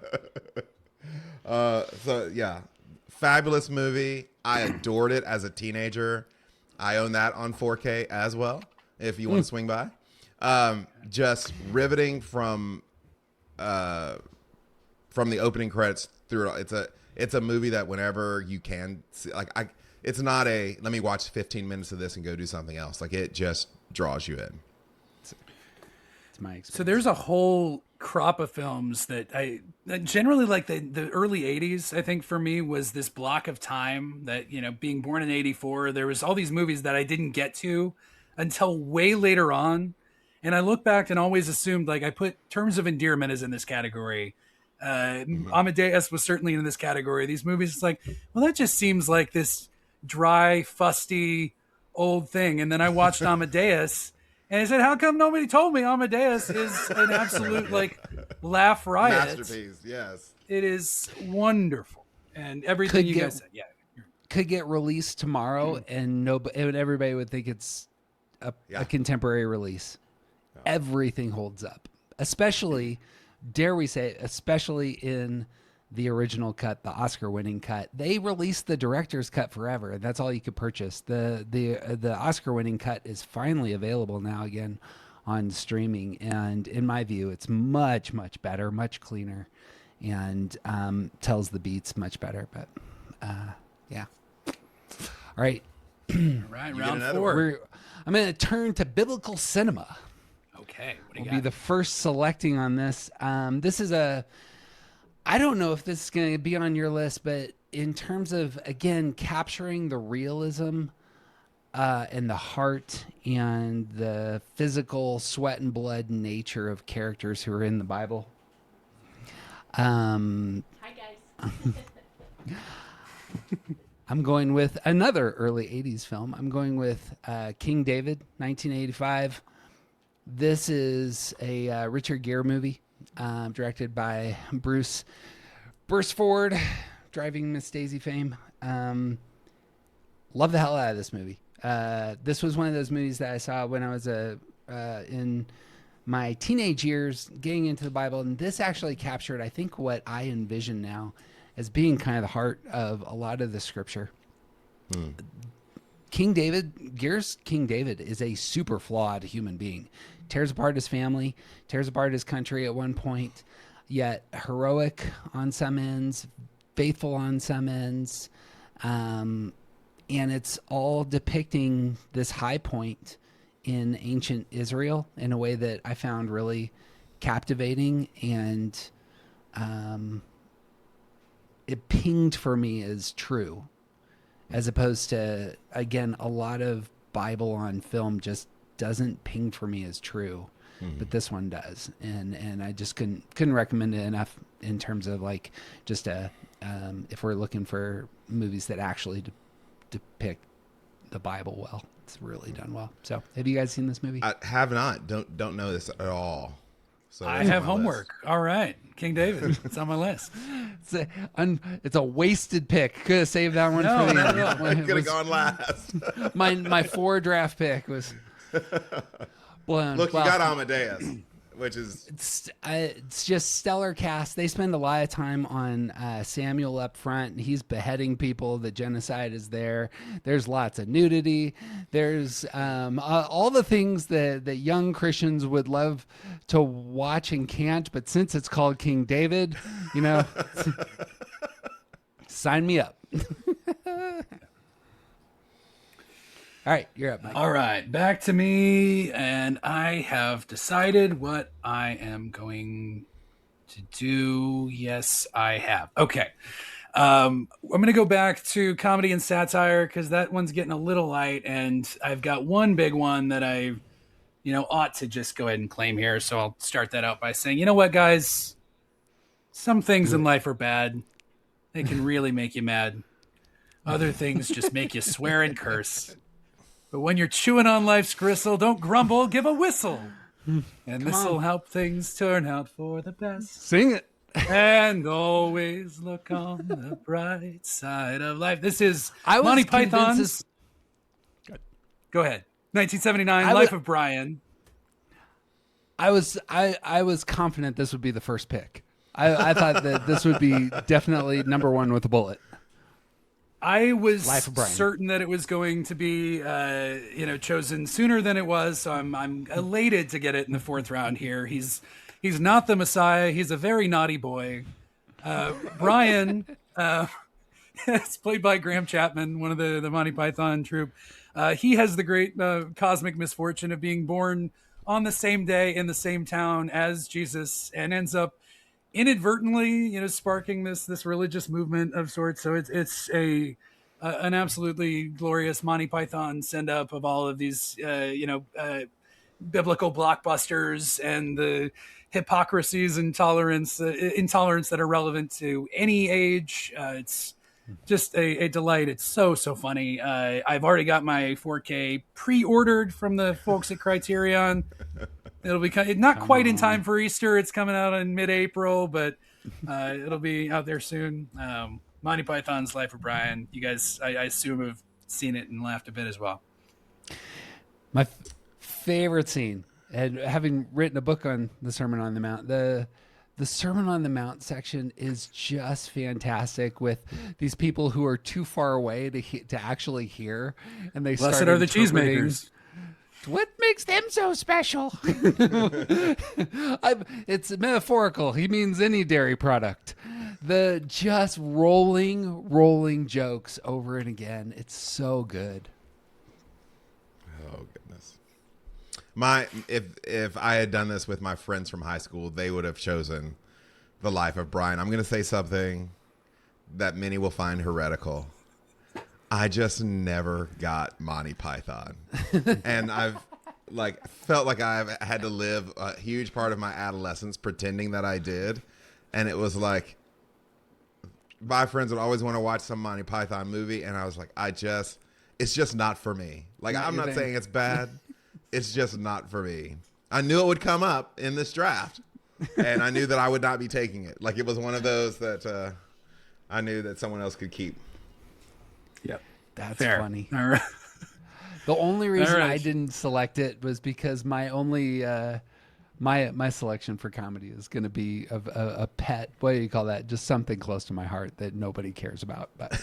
Fabulous movie. I adored it as a teenager. I own that on 4K as well, if you want to swing by. Just riveting from the opening credits through it. It's a movie that whenever you can see, it's not a let me watch 15 minutes of this and go do something else. It just draws you in. It's my experience. So there's a whole crop of films that I generally like. The early 80s, I think, for me was this block of time that, being born in 84, there was all these movies that I didn't get to until way later on. And I look back and always assumed, I put Terms of Endearment as in this category. Amadeus was certainly in this category. These movies, it's that just seems like this dry, fusty, old thing. And then I watched Amadeus, and I said, how come nobody told me Amadeus is an absolute laugh riot? Masterpiece, yes. It is wonderful. And everything you guys said. Yeah. could get released tomorrow, and everybody would think it's a contemporary release. Yeah. Everything holds up, especially, dare we say, especially in the original cut, the Oscar-winning cut. They released the director's cut forever, and that's all you could purchase. The Oscar-winning cut is finally available now again on streaming, and in my view, it's much, much better, much cleaner, and tells the beats much better. But yeah. All right. All right, round 4. I'm going to turn to biblical cinema. Okay. What do you I'll got? be the first selecting on this. This is I don't know if this is going to be on your list, but in terms of, again, capturing the realism and the heart and the physical sweat and blood nature of characters who are in the Bible. Hi, guys. I'm going with another early 80s film. I'm going with King David, 1985. This is a Richard Gere movie, directed by Bruce Ford, driving Miss Daisy fame. Love the hell out of this movie. This was one of those movies that I saw when I was in my teenage years, getting into the Bible, and this actually captured, I think, what I envision now as being kind of the heart of a lot of the scripture. Gere's King David is a super flawed human being. Tears apart his family, tears apart his country at one point, yet heroic on some ends, faithful on some ends. And it's all depicting this high point in ancient Israel in a way that I found really captivating, and it pinged for me as true, as opposed to, again, a lot of Bible on film just doesn't ping for me as true, but this one does, and I just couldn't recommend it enough in terms of like just if we're looking for movies that actually depict the Bible well. It's really done well. So, have you guys seen this movie? I have not. Don't know this at all. So I have homework. List. All right, King David. It's on my list. It's a wasted pick. Could have saved that one for the end. Could have gone last. my 4 draft pick was blown. Look, you got Amadeus, which is it's just stellar cast. They spend a lot of time on Samuel up front. He's beheading people. The genocide is there. There's lots of nudity. There's all the things that young Christians would love to watch and can't. But since it's called King David, sign me up. All right, you're up, Mike. All right, back to me, and I have decided what I am going to do. Yes, I have. Okay. I'm going to go back to comedy and satire because that one's getting a little light, and I've got one big one that I, ought to just go ahead and claim here. So I'll start that out by saying, you know what, guys? Some things in life are bad. They can really make you mad. Other things just make you swear and curse. But when you're chewing on life's gristle, don't grumble, give a whistle. And this will help things turn out for the best. Sing it. And always look on the bright side of life. This is Monty Python's... Go ahead. 1979, Life of Brian. I was confident this would be the first pick. I thought that this would be definitely number 1 with a bullet. I was certain that it was going to be, chosen sooner than it was. So I'm elated to get it in the 4th round here. He's not the Messiah. He's a very naughty boy. Brian, it's played by Graham Chapman, one of the Monty Python troupe. He has the great cosmic misfortune of being born on the same day in the same town as Jesus, and ends up inadvertently, sparking this religious movement of sorts. So it's an absolutely glorious Monty Python send up of all of these, biblical blockbusters and the hypocrisies and intolerance that are relevant to any age. It's just a delight. It's so funny. I've already got my 4K pre-ordered from the folks at Criterion. It'll be not quite in time for Easter. It's coming out in mid-April, but it'll be out there soon. Monty Python's Life of Brian. You guys, I assume, have seen it and laughed a bit as well. My favorite scene, and having written a book on the Sermon on the Mount, the Sermon on the Mount section is just fantastic with these people who are too far away to actually hear, and they Blessed start are the interpreting, cheesemakers. what makes them so special? It's metaphorical. He means any dairy product. The just rolling jokes over and again. It's so good. Oh goodness. If I had done this with my friends from high school, they would have chosen The Life of Brian. I'm going to say something that many will find heretical. I just never got Monty Python. And I've felt like I've had to live a huge part of my adolescence pretending that I did. And it was like, my friends would always want to watch some Monty Python movie. And I was like, it's just not for me. Like, I'm not saying it's bad. It's just not for me. I knew it would come up in this draft. And I knew that I would not be taking it. Like, it was one of those that I knew that someone else could keep. Yep. That's Fair. funny. All right. The only reason All right. I didn't select it was because my only my selection for comedy is going to be a pet. What do you call that? Just something close to my heart that nobody cares about. But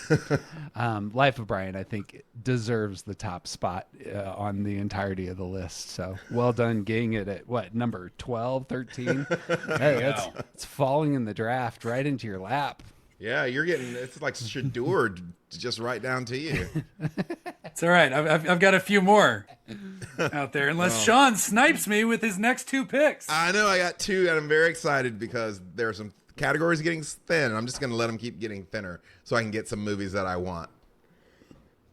Life of Brian, I think, deserves the top spot on the entirety of the list. So well done getting it at what, number 12, 13? Hey, it's falling in the draft right into your lap. Yeah, it's like Shador just right down to you. It's all right. I've got a few more out there, unless Sean snipes me with his next two picks. I know I got two, and I'm very excited because there are some categories getting thin, and I'm just going to let them keep getting thinner so I can get some movies that I want.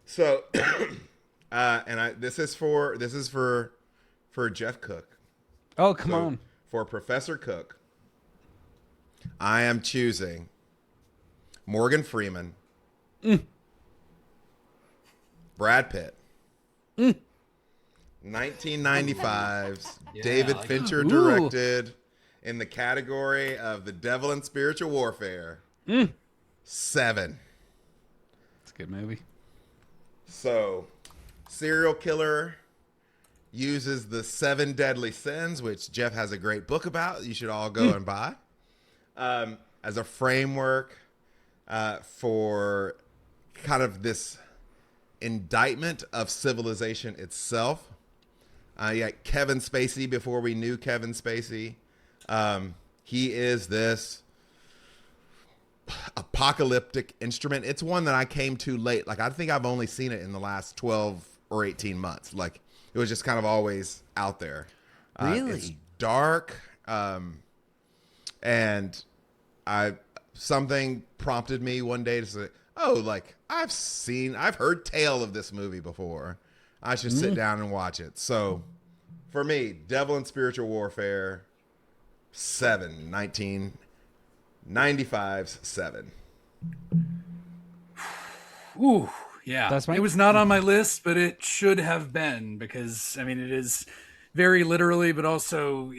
So, this is for Jeff Cook. Oh, come on. For Professor Cook, I am choosing Morgan Freeman, Brad Pitt, 1995's David Fincher directed, in the category of the devil and spiritual warfare, Seven. It's a good movie. So, serial killer uses the 7 deadly sins, which Jeff has a great book about. You should all go and buy, as a framework for kind of this indictment of civilization itself. Kevin Spacey, before we knew Kevin Spacey. He is this apocalyptic instrument. It's one that I came to late. Like, I think I've only seen it in the last 12 or 18 months. Like, it was just kind of always out there. Really? It's dark. And something prompted me one day to say, I've heard tale of this movie before. I should sit down and watch it. So for me, Devil and Spiritual Warfare 7, 1995's 7. Ooh, yeah. That's It was not on my list, but it should have been, because I mean, it is very literally, but also,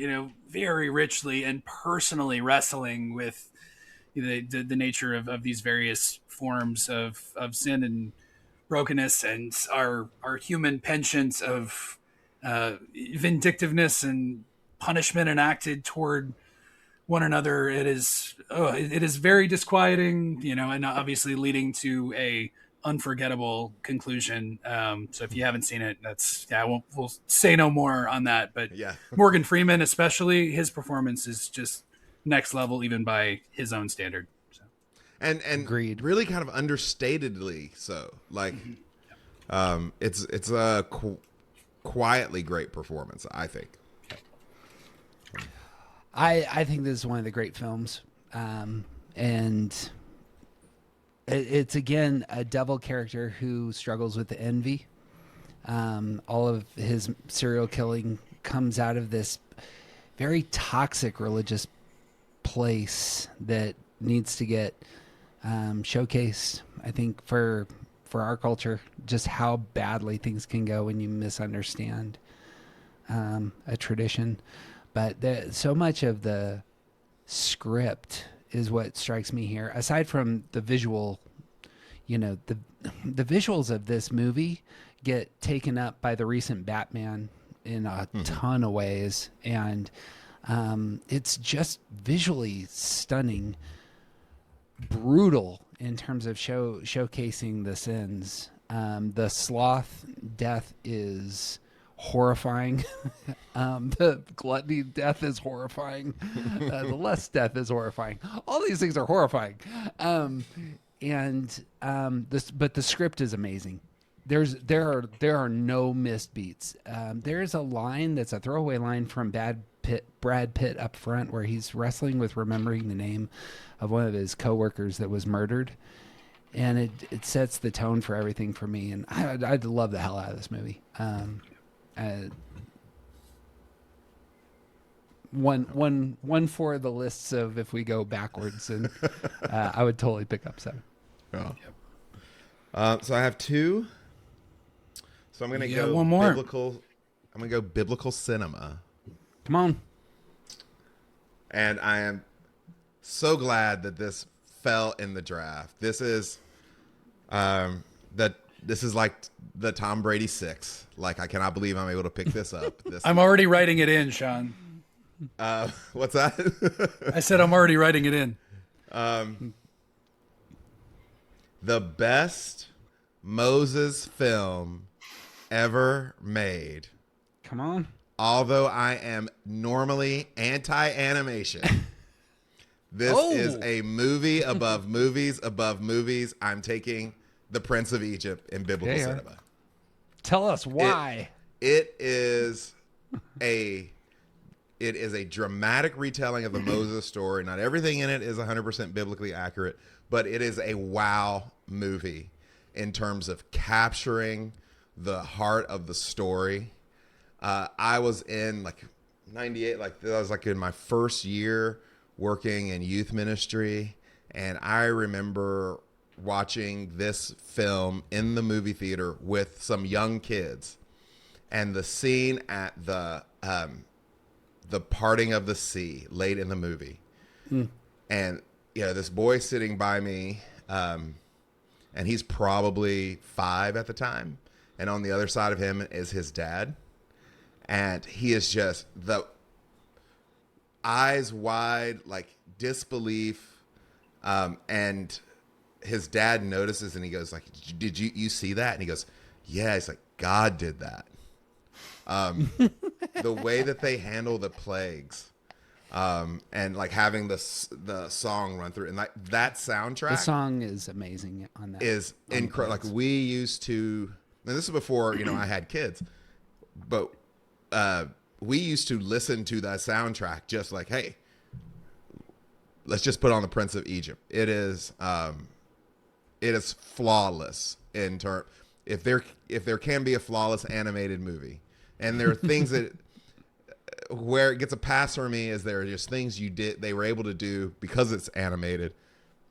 very richly and personally wrestling with the nature of these various forms of sin and brokenness, and our human penchant of vindictiveness and punishment enacted toward one another. It is very disquieting, and obviously leading to a unforgettable conclusion. So if you haven't seen it, we'll say no more on that. But Yeah. Morgan Freeman, especially, his performance is just next level, even by his own standard. So. And Agreed. Really kind of understatedly so. Like, it's a quietly great performance, I think. I think this is one of the great films. And it's, again, a devil character who struggles with envy. All of his serial killing comes out of this very toxic religious place that needs to get showcased, I think, for our culture, just how badly things can go when you misunderstand a tradition. But so much of the script is what strikes me here. Aside from the visual, the visuals of this movie get taken up by the recent Batman in a ton of ways, and it's just visually stunning, brutal in terms of showcasing the sins. The sloth death is horrifying. The gluttony death is horrifying. The lust death is horrifying. All these things are horrifying. But the script is amazing. There are no missed beats. There's a line that's a throwaway line from Brad Pitt up front where he's wrestling with remembering the name of one of his coworkers that was murdered, and it sets the tone for everything for me. And I love the hell out of this movie. One for the lists of if we go backwards, and I would totally pick up 7. Oh. Yep. So I have 2. So I'm gonna go one more. biblical. I'm gonna go biblical cinema. Come on. And I am so glad that this fell in the draft. This is this is like the Tom Brady 6. Like, I cannot believe I'm able to pick this up. I'm already writing it in, Sean. What's that? I said I'm already writing it in. The best Moses film ever made. Come on. Although I am normally anti-animation, this is a movie above movies above movies. I'm taking The Prince of Egypt in biblical cinema. Tell us why. It is a dramatic retelling of the Moses story. Not everything in it is 100% biblically accurate, but it is a wow movie in terms of capturing the heart of the story. I was in like 98, like I was like in my first year working in youth ministry, and I remember watching this film in the movie theater with some young kids, and the scene at the parting of the sea late in the movie, and this boy sitting by me, and he's probably 5 at the time, and on the other side of him is his dad. And he is just the eyes wide, like disbelief. And his dad notices, and he goes like, "Did you see that?" And he goes, "Yeah." He's like, "God did that." The way that they handle the plagues, and like having the song run through, and like that soundtrack. The song is amazing on that. Is incredible. Like we used to, and this is before I had kids, but. We used to listen to that soundtrack just like, hey, let's just put on The Prince of Egypt. It is flawless in term. If there can be a flawless animated movie, and there are things that where it gets a pass for me is there are just things they were able to do because it's animated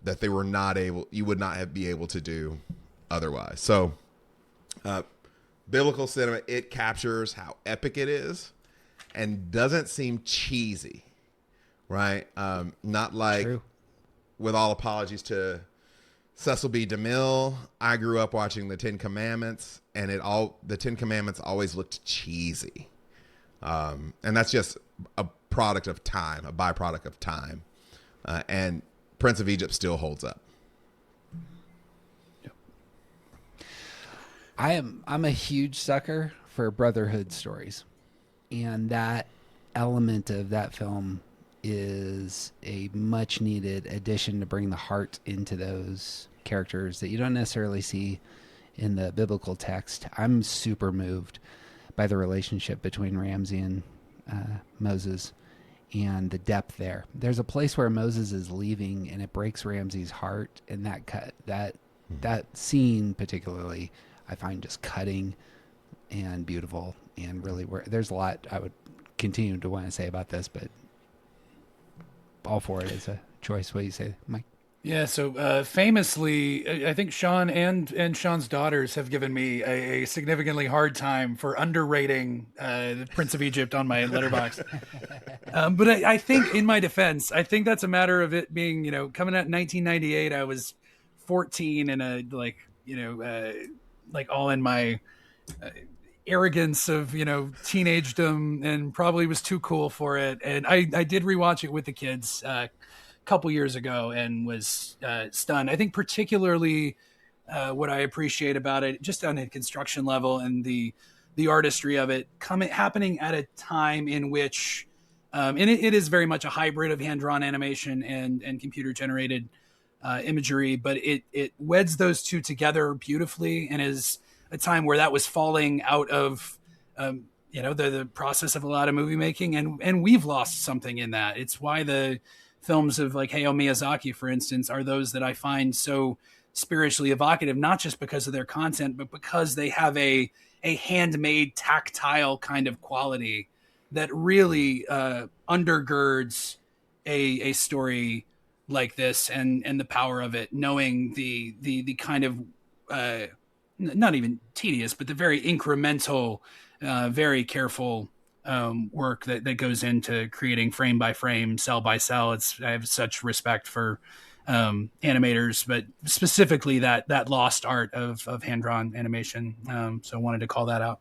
that you would not be able to do otherwise. So, biblical cinema, it captures how epic it is and doesn't seem cheesy, right? Not like, True. With all apologies to Cecil B. DeMille, I grew up watching the 10 Commandments, and the 10 Commandments always looked cheesy. And that's just a byproduct of time. And Prince of Egypt still holds up. I'm a huge sucker for brotherhood stories, and that element of that film is a much needed addition to bring the heart into those characters that you don't necessarily see in the biblical text. I'm super moved by the relationship between Ramsey and Moses and the depth there. There's a place where Moses is leaving and it breaks Ramsey's heart, and that scene particularly I find just cutting and beautiful, and really there's a lot I would continue to want to say about this, but all for it is a choice. What do you say, Mike? Yeah, so famously, I think Sean and Sean's daughters have given me a significantly hard time for underrating the Prince of Egypt on my letterbox. But I think, in my defense, I think that's a matter of it being, coming out in 1998. I was 14 and like all in my arrogance of teenagedom, and probably was too cool for it. And I did rewatch it with the kids couple years ago and was stunned. I think particularly what I appreciate about it, just on a construction level and the artistry of it, happening at a time in which, and it is very much a hybrid of hand drawn animation and computer generated imagery, but it weds those two together beautifully, and is a time where that was falling out of the process of a lot of movie making, and we've lost something in that. It's why the films of like Hayao Miyazaki, for instance, are those that I find so spiritually evocative, not just because of their content, but because they have a handmade, tactile kind of quality that really undergirds a story like this, and the power of it, knowing the kind of not even tedious, but the very incremental, very careful work that goes into creating frame by frame, cell by cell. I have such respect for animators, but specifically that lost art of hand drawn animation. So I wanted to call that out.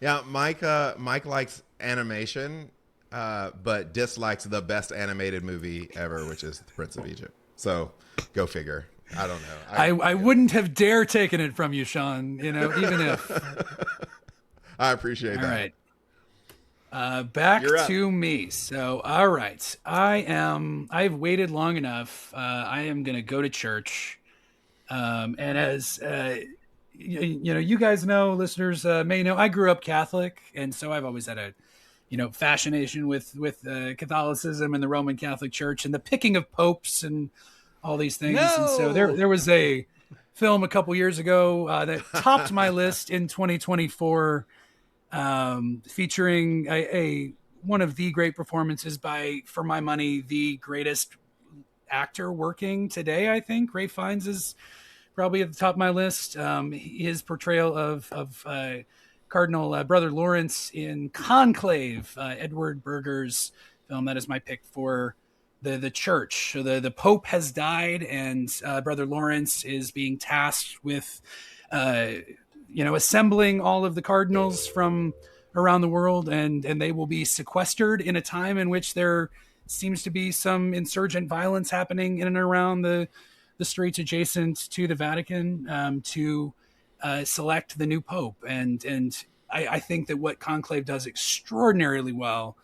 Yeah, Mike likes animation, but dislikes the best animated movie ever, which is The Prince of Egypt. So go figure. I don't know. I wouldn't have dare taken it from you, Sean. Even if. I appreciate that. All right. Back to me. So, all right. I've waited long enough. I am going to go to church. And as, you guys know, listeners may know, I grew up Catholic. And so I've always had a, fascination with Catholicism and the Roman Catholic Church and the picking of popes and all these things. No! And so there was a film a couple years ago that topped my list in 2024. Featuring a one of the great performances by, for my money, the greatest actor working today. I think Ralph Fiennes is probably at the top of my list. His portrayal of Cardinal Brother Lawrence in Conclave, Edward Berger's film. That is my pick for the church. So the Pope has died, and Brother Lawrence is being tasked with assembling all of the cardinals from around the world, and they will be sequestered in a time in which there seems to be some insurgent violence happening in and around the streets adjacent to the Vatican, to select the new pope. And I think that what Conclave does extraordinarily well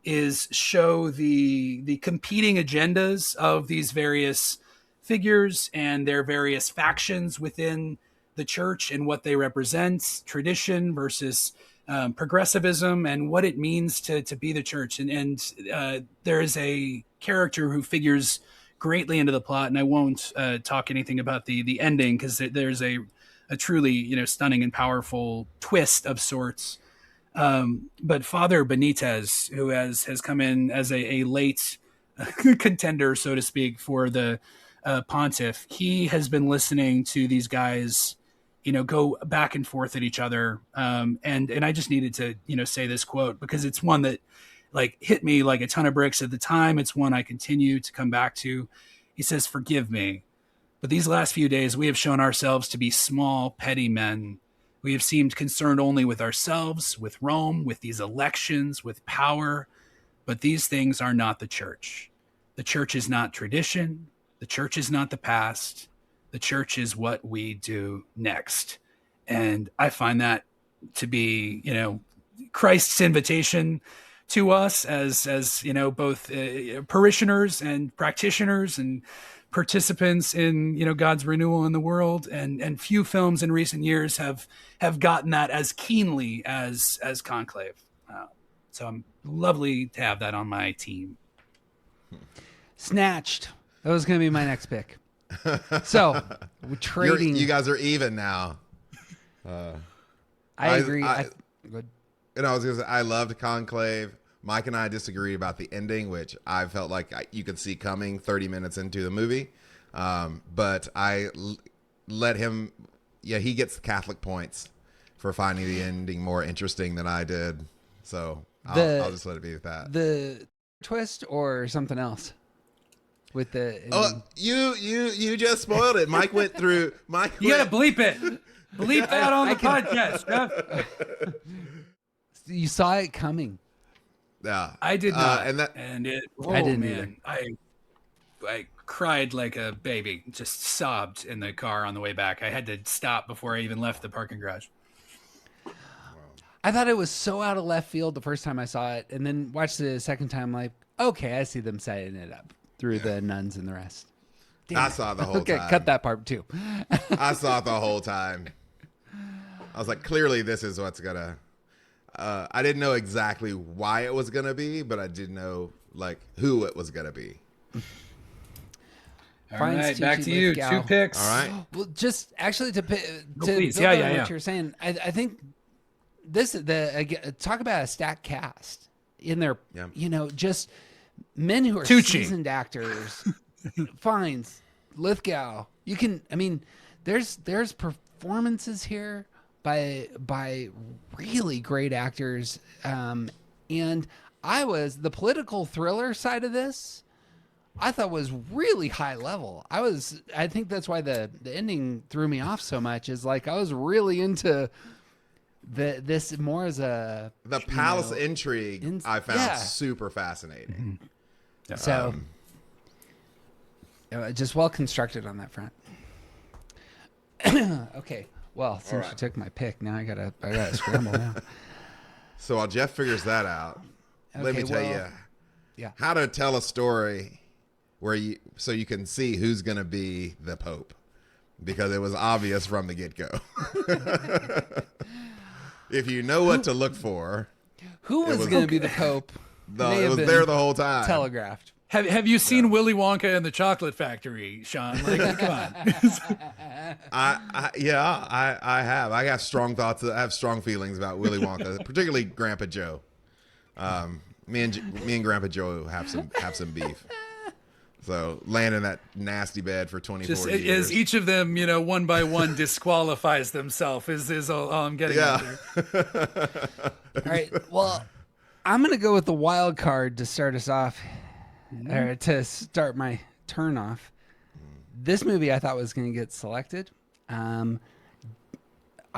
is show the competing agendas of these various figures and their various factions within the church and what they represent, tradition versus progressivism, and what it means to be the church. And there is a character who figures greatly into the plot, and I won't talk anything about the ending, because there's a truly stunning and powerful twist of sorts. But Father Benitez, who has come in as a late contender, so to speak, for the pontiff, he has been listening to these guys go back and forth at each other. And I just needed to, say this quote, because it's one that hit me like a ton of bricks at the time. It's one I continue to come back to. He says, "Forgive me, but these last few days we have shown ourselves to be small, petty men. We have seemed concerned only with ourselves, with Rome, with these elections, with power. But these things are not the church. The church is not tradition. The church is not the past. The church is what we do next." And I find that to be, Christ's invitation to us as both parishioners and practitioners and participants in, God's renewal in the world. And few films in recent years have gotten that as keenly as Conclave. So I'm lovely to have that on my team. Snatched. That was going to be my next pick. So we're trading. You guys are even now. I agree. I was gonna say, I loved Conclave. Mike and I disagreed about the ending, which I felt like you could see coming 30 minutes into the movie. But I let him, he gets Catholic points for finding the ending more interesting than I did. So I'll just let it be with that. The twist or something else with the. You just spoiled it. Mike went through. You gotta bleep it. Bleep that on the podcast, Jeff. You saw it coming. Yeah, I did not, and I didn't either. I cried like a baby, just sobbed in the car on the way back. I had to stop before I even left the parking garage. I thought it was so out of left field the first time I saw it, and then watched it the second time. Like, okay, I see them setting it up through the nuns and the rest. Damn I it. saw the whole Okay, time. cut that part too. I saw it the whole time. I was like, clearly this is what's gonna. I didn't know exactly why it was gonna be, but I did know like who it was gonna be. All right, back to you. 2 picks. All right. Well, just actually to please. build on Yeah. what you're saying, I think talk about a stacked cast in there. Yeah. Just men who are Tucci. seasoned actors. Fiennes, Lithgow. There's performances here by really great actors, and the political thriller side of this I thought was really high level. I think that's why the ending threw me off so much, is like I was really into this more as a the palace intrigue. I found super fascinating. Yeah. So just well constructed on that front. Okay. Well, since you took my pick, now I gotta scramble now. So while Jeff figures that out, let me tell you how to tell a story so you can see who's going to be the Pope, because it was obvious from the get-go. If you know what to look for, who was going to be the Pope? It was there the whole time. Telegraphed. Have you seen Willy Wonka and the Chocolate Factory, Sean? Like, come on. I have. I have strong thoughts. I have strong feelings about Willy Wonka, particularly Grandpa Joe. Me and Grandpa Joe have some beef. So laying in that nasty bed for 24 years. As each of them, one by one disqualifies themselves is all I'm getting at there. All right. Well, I'm going to go with the wild card to start us off, or to start my turn off. This movie I thought was going to get selected. I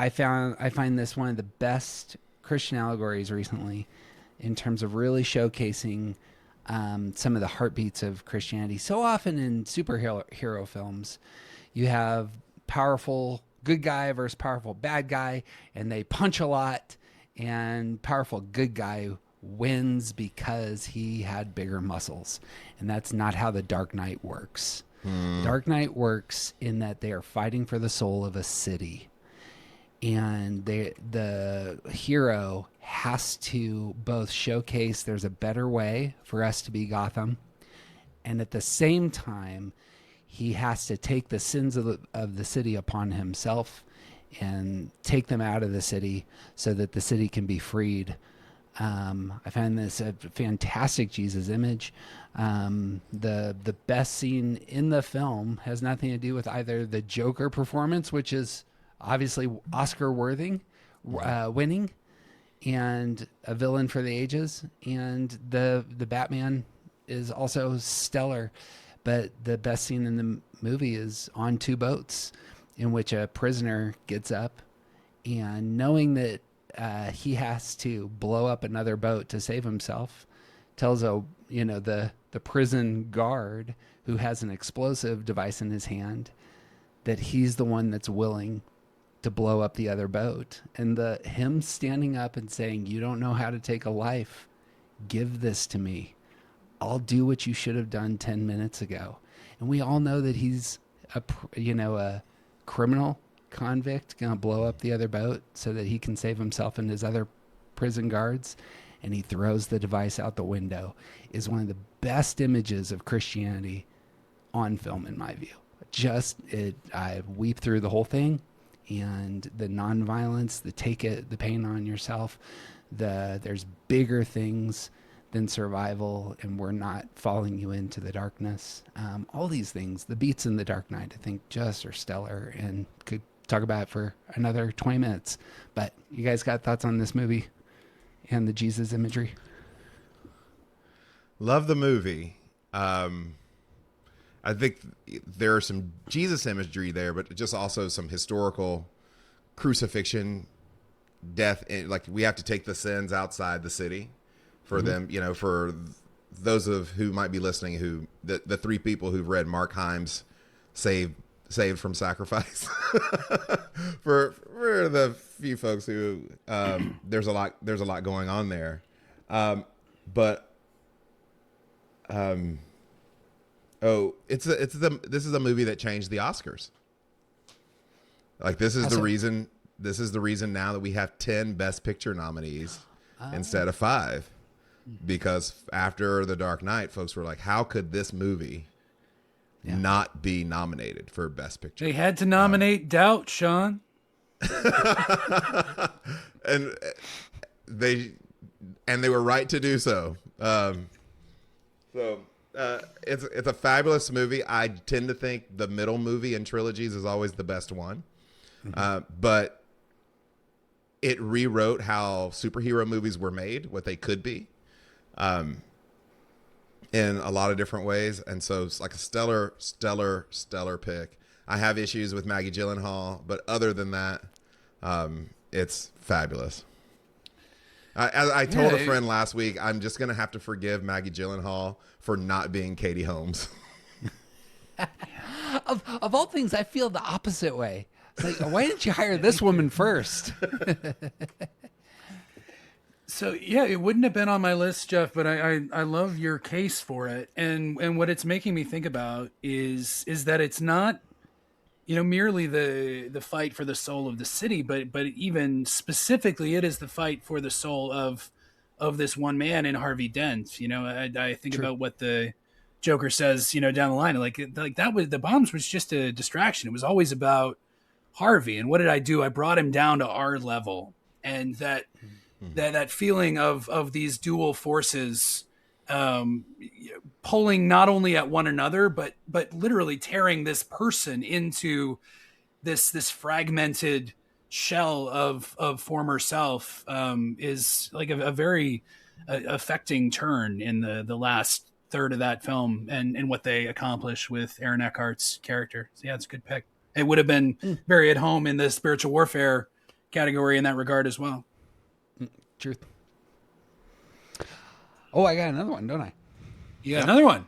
find this one of the best Christian allegories recently, in terms of really showcasing some of the heartbeats of Christianity. So often in superhero films, you have powerful good guy versus powerful bad guy, and they punch a lot, and powerful good guy wins because he had bigger muscles. And that's not how the Dark Knight works. Dark Knight works in that they are fighting for the soul of a city. And the hero has to both showcase there's a better way for us to be Gotham, and at the same time, he has to take the sins of the city upon himself and take them out of the city so that the city can be freed. I find this a fantastic Jesus image. The best scene in the film has nothing to do with either the Joker performance, which is obviously Oscar worthy, winning, and a villain for the ages, and the Batman is also stellar. But the best scene in the movie is on two boats, in which a prisoner gets up, and knowing that he has to blow up another boat to save himself, tells the prison guard, who has an explosive device in his hand, that he's the one that's willing to blow up the other boat. And him standing up and saying, "You don't know how to take a life. Give this to me. I'll do what you should have done 10 minutes ago." And we all know that he's a criminal convict going to blow up the other boat so that he can save himself and his other prison guards. And he throws the device out the window. Is one of the best images of Christianity on film, in my view. I weep through the whole thing. And the nonviolence, the pain on yourself, there's bigger things than survival, and we're not following you into the darkness. All these things, the beats in The Dark Knight, I think just are stellar and could talk about it for another 20 minutes. But you guys got thoughts on this movie and the Jesus imagery? Love the movie. I think there are some Jesus imagery there, but just also some historical crucifixion, death. Like, we have to take the sins outside the city for them, for those of who might be listening, who the three people who've read Mark Himes' Saved from Sacrifice. for the few folks who there's a lot going on there. This is a movie that changed the Oscars. Like, this is the reason now that we have 10 Best Picture nominees instead of 5, because after The Dark Knight, folks were like, how could this movie not be nominated for Best Picture? They had to nominate Doubt, Sean. and they were right to do so. It's a fabulous movie. I tend to think the middle movie in trilogies is always the best one. But it rewrote how superhero movies were made, what they could be, in a lot of different ways. And so it's like a stellar pick. I have issues with Maggie Gyllenhaal, but other than that, it's fabulous. I told a friend last week, I'm just going to have to forgive Maggie Gyllenhaal for not being Katie Holmes. Of all things, I feel the opposite way. It's like, why didn't you hire this woman first? So yeah, it wouldn't have been on my list, Jeff, but I love your case for it. And what it's making me think about is that it's not, merely the fight for the soul of the city, but even specifically, it is the fight for the soul of this one man in Harvey Dent. I think about what the Joker says, down the line, like that was, the bombs was just a distraction. It was always about Harvey. And what did I do? I brought him down to our level. And that feeling of these dual forces, pulling not only at one another, but literally tearing this person into this fragmented shell of former self, is like a very affecting turn in the last third of that film, and what they accomplish with Aaron Eckhart's character. So yeah, it's a good pick. It would have been very at home in the spiritual warfare category in that regard as well. Truth. Oh, I got another one, don't I? You got another one.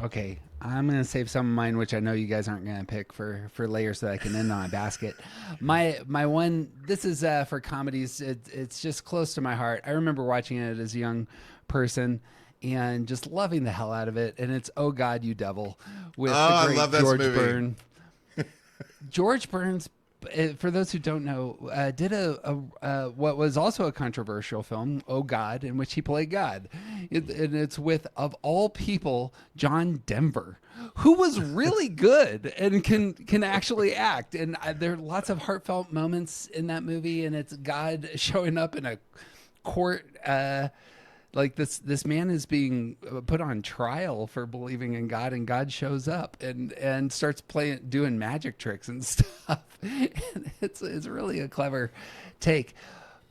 Okay, I'm going to save some of mine, which I know you guys aren't going to pick for later, so that I can end on a basket. My one, this is for comedies. It's just close to my heart. I remember watching it as a young person and just loving the hell out of it. And it's Oh God, You Devil with the great I love this George movie. Byrne. George Burns, for those who don't know, did a what was also a controversial film, Oh God, in which he played God. And it's with, of all people, John Denver, who was really good and can actually act. And there are lots of heartfelt moments in that movie, and it's God showing up in a court. Like this man is being put on trial for believing in God, and God shows up and starts doing magic tricks and stuff. And it's really a clever take.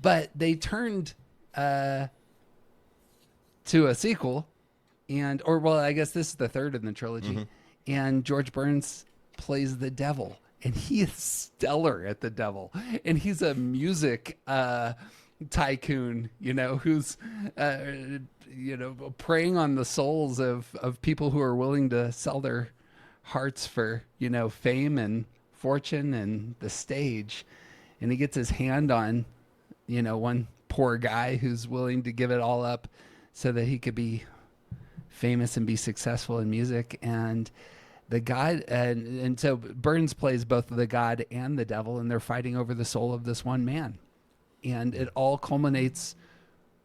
But they turned to a sequel, I guess this is the third in the trilogy. Mm-hmm. And George Burns plays the devil, and he is stellar at the devil. And he's a music tycoon, who's preying on the souls of people who are willing to sell their hearts for fame and fortune and the stage. And he gets his hand on one poor guy who's willing to give it all up so that he could be famous and be successful in music. And the God, and so Burns plays both the God and the devil, and they're fighting over the soul of this one man. And it all culminates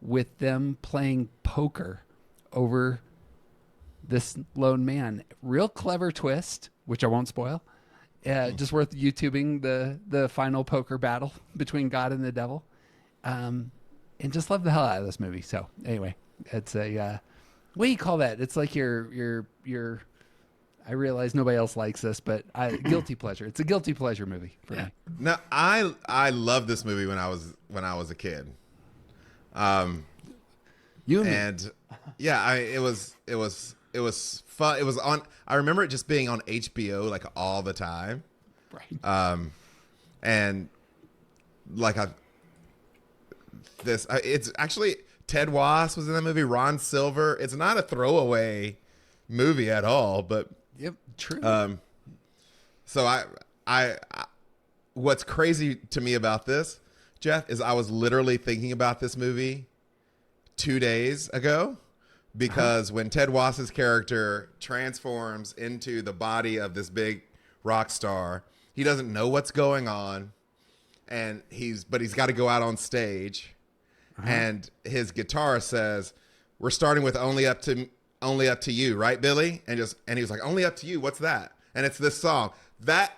with them playing poker over this lone man. Real clever twist, which I won't spoil. Just worth YouTubing the final poker battle between God and the devil. and just love the hell out of this movie. So anyway, it's a what do you call that? It's like your. I realize nobody else likes this, but guilty pleasure. It's a guilty pleasure movie for me. No, I loved this movie when I was a kid. You and me. And yeah, it was fun. It was on. I remember it just being on HBO like all the time. Right. And like it's actually Ted Wass was in that movie. Ron Silver. It's not a throwaway movie at all, but Yep. True. so I what's crazy to me about this, Jeff, is I was literally thinking about this movie 2 days ago because when Ted Wass's character transforms into the body of this big rock star, he doesn't know what's going on, and he's got to go out on stage, and his guitarist says, "We're starting with only up to you, right, Billy?" And he was like, "Only up to you. What's that?" And it's this song that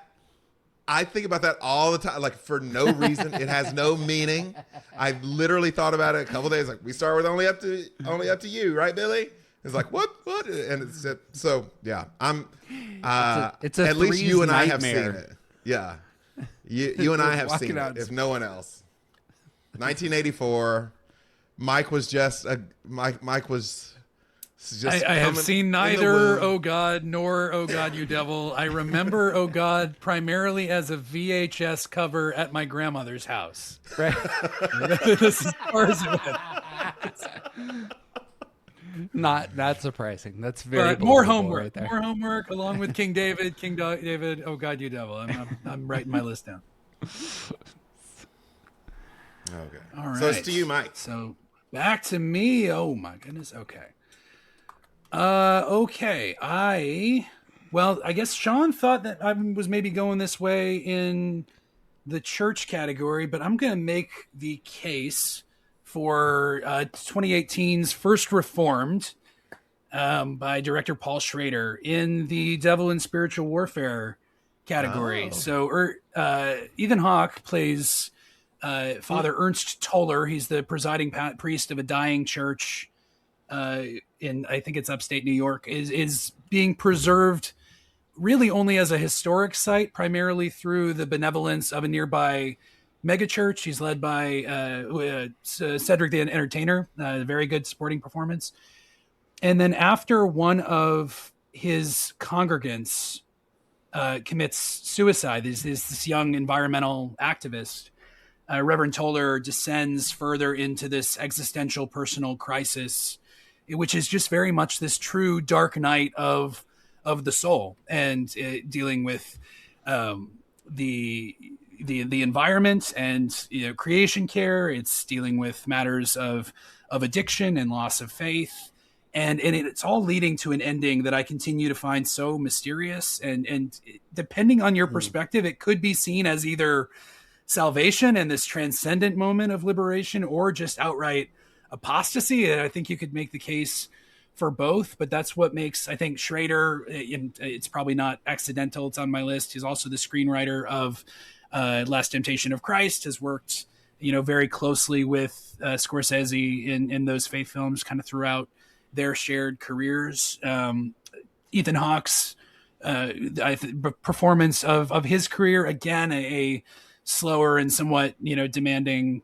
I think about that all the time, like for no reason. It has no meaning. I literally thought about it a couple days. Like, we start with only up to you, right, Billy? It's like what? And it's so yeah. I'm. It's a at least you and I have nightmare. seen it. Yeah, you and I have Walking seen out. it. If no one else, 1984. Mike was just Mike was. Just I have coming seen in the neither womb. Oh God nor Oh God You Devil. I remember Oh God primarily as a VHS cover at my grandmother's house. Right. As far as it went. Not surprising. That's very But more believable homework, right there. more homework, along with King David, David. Oh God, you devil! I'm writing my list down. Okay. All right. So it's to you, Mike. So back to me. Oh my goodness. Okay. Okay. I guess Sean thought that I was maybe going this way in the church category, but I'm going to make the case for 2018's First Reformed by director Paul Schrader in the Devil and Spiritual Warfare category. Oh. So Ethan Hawke plays Father Ernst Toller. He's the presiding priest of a dying church in, I think it's upstate New York, is being preserved really only as a historic site, primarily through the benevolence of a nearby megachurch. He's led by Cedric the Entertainer, a very good sporting performance. And then after one of his congregants commits suicide, this young environmental activist, Reverend Toller descends further into this existential personal crisis, which is just very much this true dark night of the soul, and dealing with the environment and creation care. It's dealing with matters of addiction and loss of faith, and it's all leading to an ending that I continue to find so mysterious. And depending on your perspective, it could be seen as either salvation and this transcendent moment of liberation, or just outright apostasy. And I think you could make the case for both, but that's what makes, I think, Schrader, it's probably not accidental, it's on my list. He's also the screenwriter of Last Temptation of Christ, has worked, very closely with Scorsese in those faith films kind of throughout their shared careers. Ethan Hawke's performance of his career, again, a slower and somewhat demanding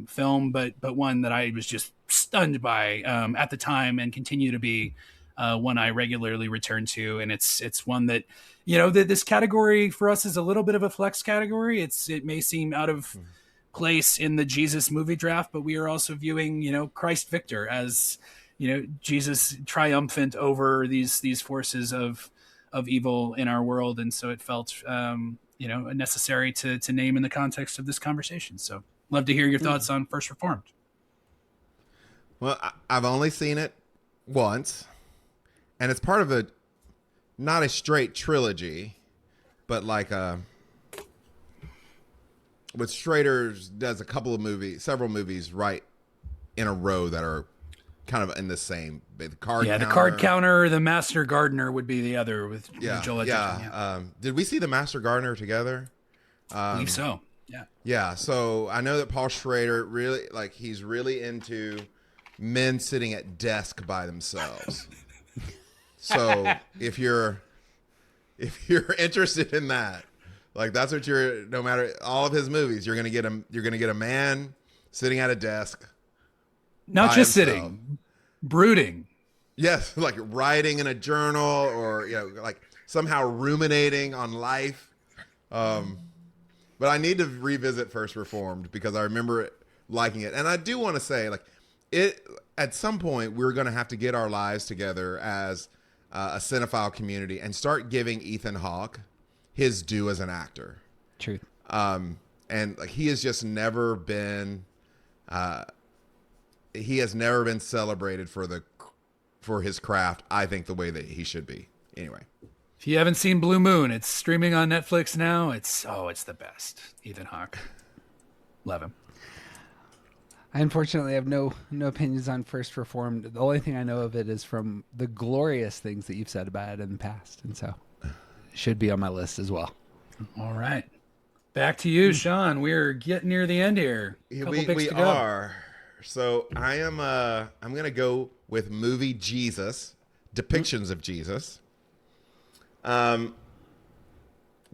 film, but one that I was just stunned by at the time, and continue to be one I regularly return to. And it's one that this category for us is a little bit of a flex category. It may seem out of place in the Jesus movie draft, but we are also viewing Christ Victor as Jesus triumphant over these forces of evil in our world. And so it felt necessary to name in the context of this conversation. So love to hear your thoughts on First Reformed. Well, I've only seen it once, and it's part of not a straight trilogy, but like with Schrader does several movies right in a row that are kind of in the same. The Card Counter. The Card Counter, The Master Gardener would be the other with Joel Edgerton. Did we see The Master Gardener together? I believe so. Yeah. Yeah, so I know that Paul Schrader really he's really into men sitting at desk by themselves. So if you're interested in that, like that's what no matter all of his movies, you're gonna get a man sitting at a desk. Not by just himself. sitting, brooding. Yes, like writing in a journal or like somehow ruminating on life. But I need to revisit First Reformed because I remember liking it. And I do want to say, like, at some point, we're going to have to get our lives together as a cinephile community and start giving Ethan Hawke his due as an actor. Truth. And like he has just never been, celebrated for his craft. I think the way that he should be. Anyway. If you haven't seen Blue Moon, it's streaming on Netflix now. It's the best. Ethan Hawke. Love him. I unfortunately have no opinions on First Reformed. The only thing I know of it is from the glorious things that you've said about it in the past, and so it should be on my list as well. All right. Back to you, Sean. We're getting near the end here. We are. So I'm gonna go with movie Jesus, depictions of Jesus.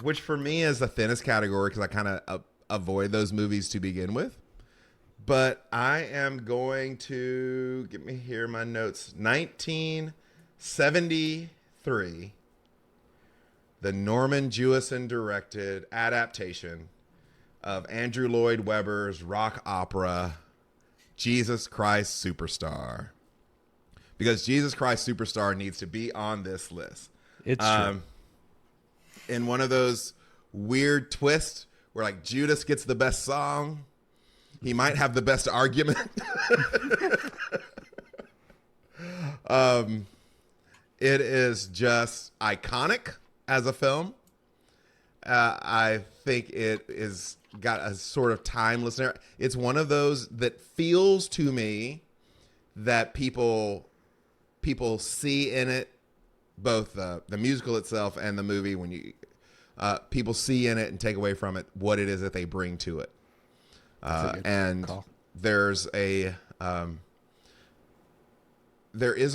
Which for me is the thinnest category because I kind of avoid those movies to begin with. But I am going to get me here my notes. 1973, the Norman Jewison directed adaptation of Andrew Lloyd Webber's rock opera Jesus Christ Superstar. Because Jesus Christ Superstar needs to be on this list. It's true. In one of those weird twists where like Judas gets the best song, he might have the best argument. It is just iconic as a film. I think it is got a sort of timeless. It's one of those that feels to me that people see in it, both the musical itself and the movie, when you people see in it and take away from it what it is that they bring to it. And call. There is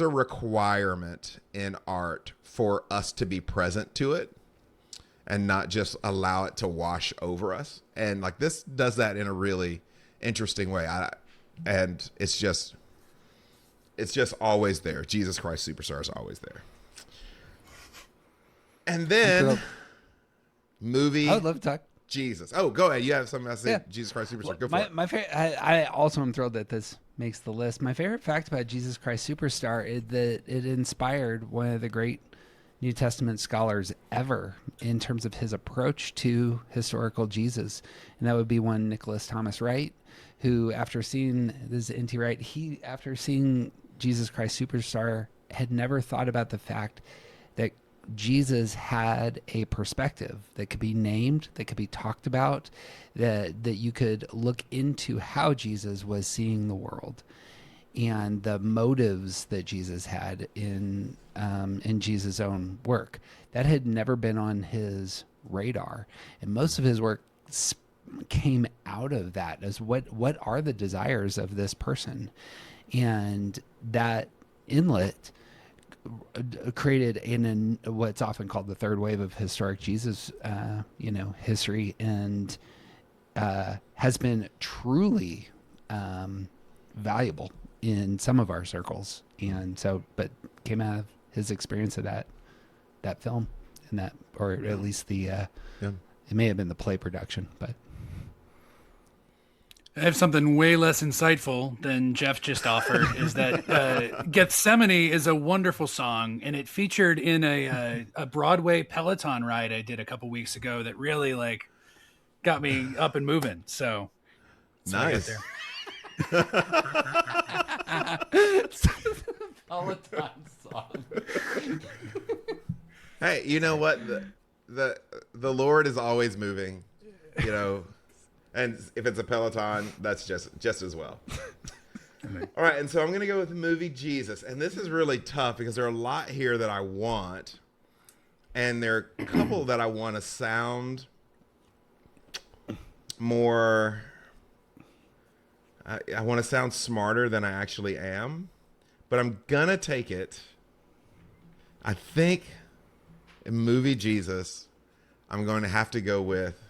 a requirement in art for us to be present to it and not just allow it to wash over us. And like this does that in a really interesting way. And it's just always there. Jesus Christ Superstar is always there. And then movie. I would love to talk. Jesus. Oh, go ahead. You have something else to say? Yeah. Jesus Christ Superstar. Go for it. My favorite. I also am thrilled that this makes the list. My favorite fact about Jesus Christ Superstar is that it inspired one of the great New Testament scholars ever in terms of his approach to historical Jesus, and that would be one Nicholas Thomas Wright, who after seeing N.T. Wright, after seeing Jesus Christ Superstar had never thought about the fact that Jesus had a perspective that could be named, that could be talked about, that you could look into how Jesus was seeing the world and the motives that Jesus had in Jesus' own work. That had never been on his radar, and most of his work came out of that as what are the desires of this person, and that inlet created in what's often called the third wave of historic Jesus, history, and has been truly valuable in some of our circles. And so, but came out of his experience of that film, and that, or at least it may have been the play production, but. I have something way less insightful than Jeff just offered, is that Gethsemane is a wonderful song, and it featured in a Broadway Peloton ride I did a couple weeks ago that really got me up and moving. So nice. Peloton song. Hey, you know what? The Lord is always moving, And if it's a Peloton, that's just as well. All right, and so I'm going to go with the movie Jesus. And this is really tough because there are a lot here that I want. And there are a couple that I want to sound more. I want to sound smarter than I actually am, but I'm gonna take it. I think in movie Jesus, I'm going to have to go with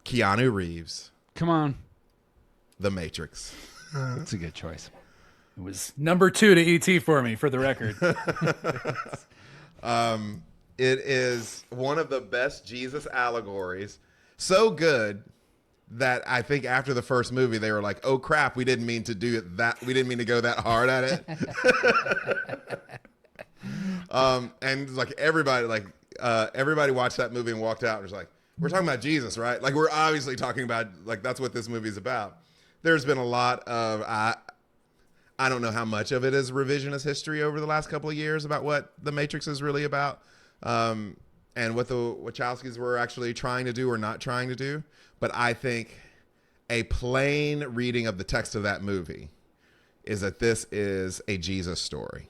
Keanu Reeves, Come on. The Matrix. That's a good choice. It was number 2 to E.T. for me, for the record. It is one of the best Jesus allegories. So good that I think after the first movie they were like, "Oh crap, we didn't mean to do it that. We didn't mean to go that hard at it." And like everybody watched that movie and walked out and was like, "We're talking about Jesus, right? Like we're obviously talking about like that's what this movie's about." There's been a lot of I don't know how much of it is revisionist history over the last couple of years about what The Matrix is really about, and what the Wachowskis were actually trying to do or not trying to do. But I think a plain reading of the text of that movie is that this is a Jesus story.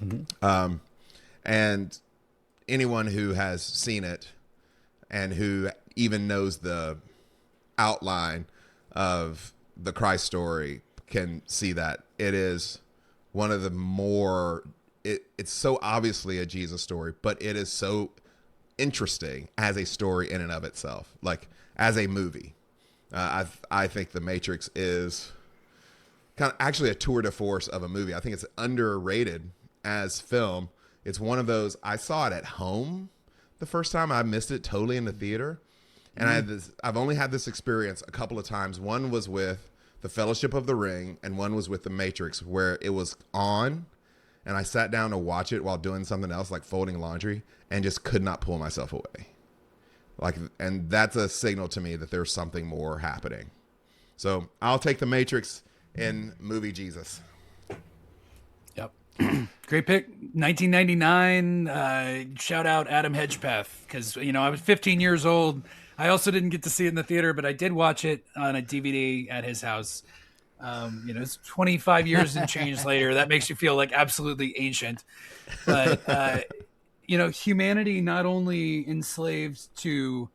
Mm-hmm. And anyone who has seen it and who even knows the outline of the Christ story can see that it is one of the more it's so obviously a Jesus story, but it is so interesting as a story in and of itself, like as a movie. I think The Matrix is kind of actually a tour de force of a movie. I think it's underrated as film. It's one of those, I saw it at home the first time. I missed it totally in the theater. And I've only had this experience a couple of times. One was with The Fellowship of the Ring, and one was with The Matrix, where it was on, and I sat down to watch it while doing something else, like folding laundry, and just could not pull myself away. And that's a signal to me that there's something more happening. So I'll take The Matrix in movie Jesus. Yep. Great pick. 1999. Shout out Adam Hedgepath, because I was 15 years old. I also didn't get to see it in the theater, but I did watch it on a DVD at his house. It's 25 years and change later. That makes you feel like absolutely ancient. But, humanity not only enslaved to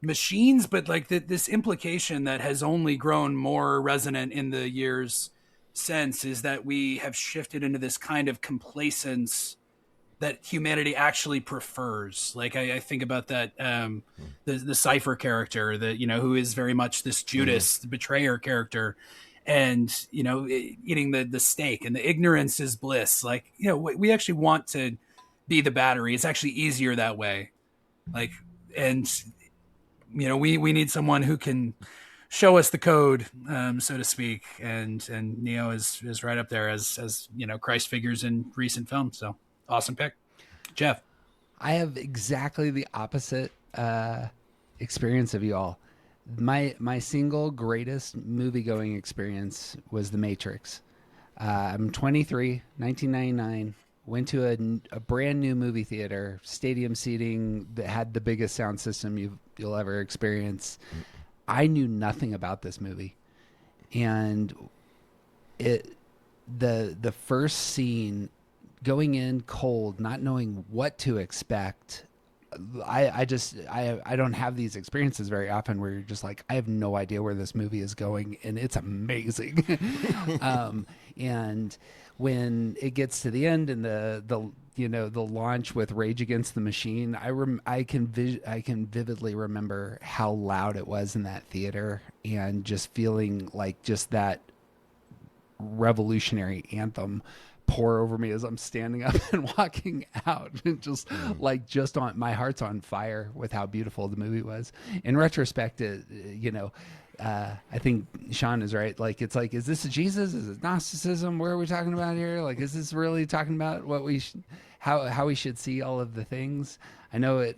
machines, but like this implication that has only grown more resonant in the years since is that we have shifted into this kind of complacence that humanity actually prefers. Like I think about that, the Cypher character that, who is very much this Judas, the betrayer character, and, eating the steak, and the ignorance is bliss. Like, we actually want to be the battery. It's actually easier that way. Like, and, we need someone who can show us the code, so to speak. And Neo is right up there as Christ figures in recent films. So awesome pick. Jeff. I have exactly the opposite experience of you all. My single greatest movie-going experience was The Matrix. I'm 23, 1999. Went to a brand new movie theater, stadium seating that had the biggest sound system you'll ever experience. I knew nothing about this movie, and the first scene, going in cold, not knowing what to expect. I don't have these experiences very often where you're just like, I have no idea where this movie is going, and it's amazing. And when it gets to the end and the launch with Rage Against the Machine, I can vividly remember how loud it was in that theater, and just feeling like just that revolutionary anthem pour over me as I'm standing up and walking out, and just on my heart's on fire with how beautiful the movie was. In retrospect, I think Sean is right. Like, it's like, is this a Jesus? Is it Gnosticism? Where are we talking about here? Like, is this really talking about what how we should see all of the things? I know it,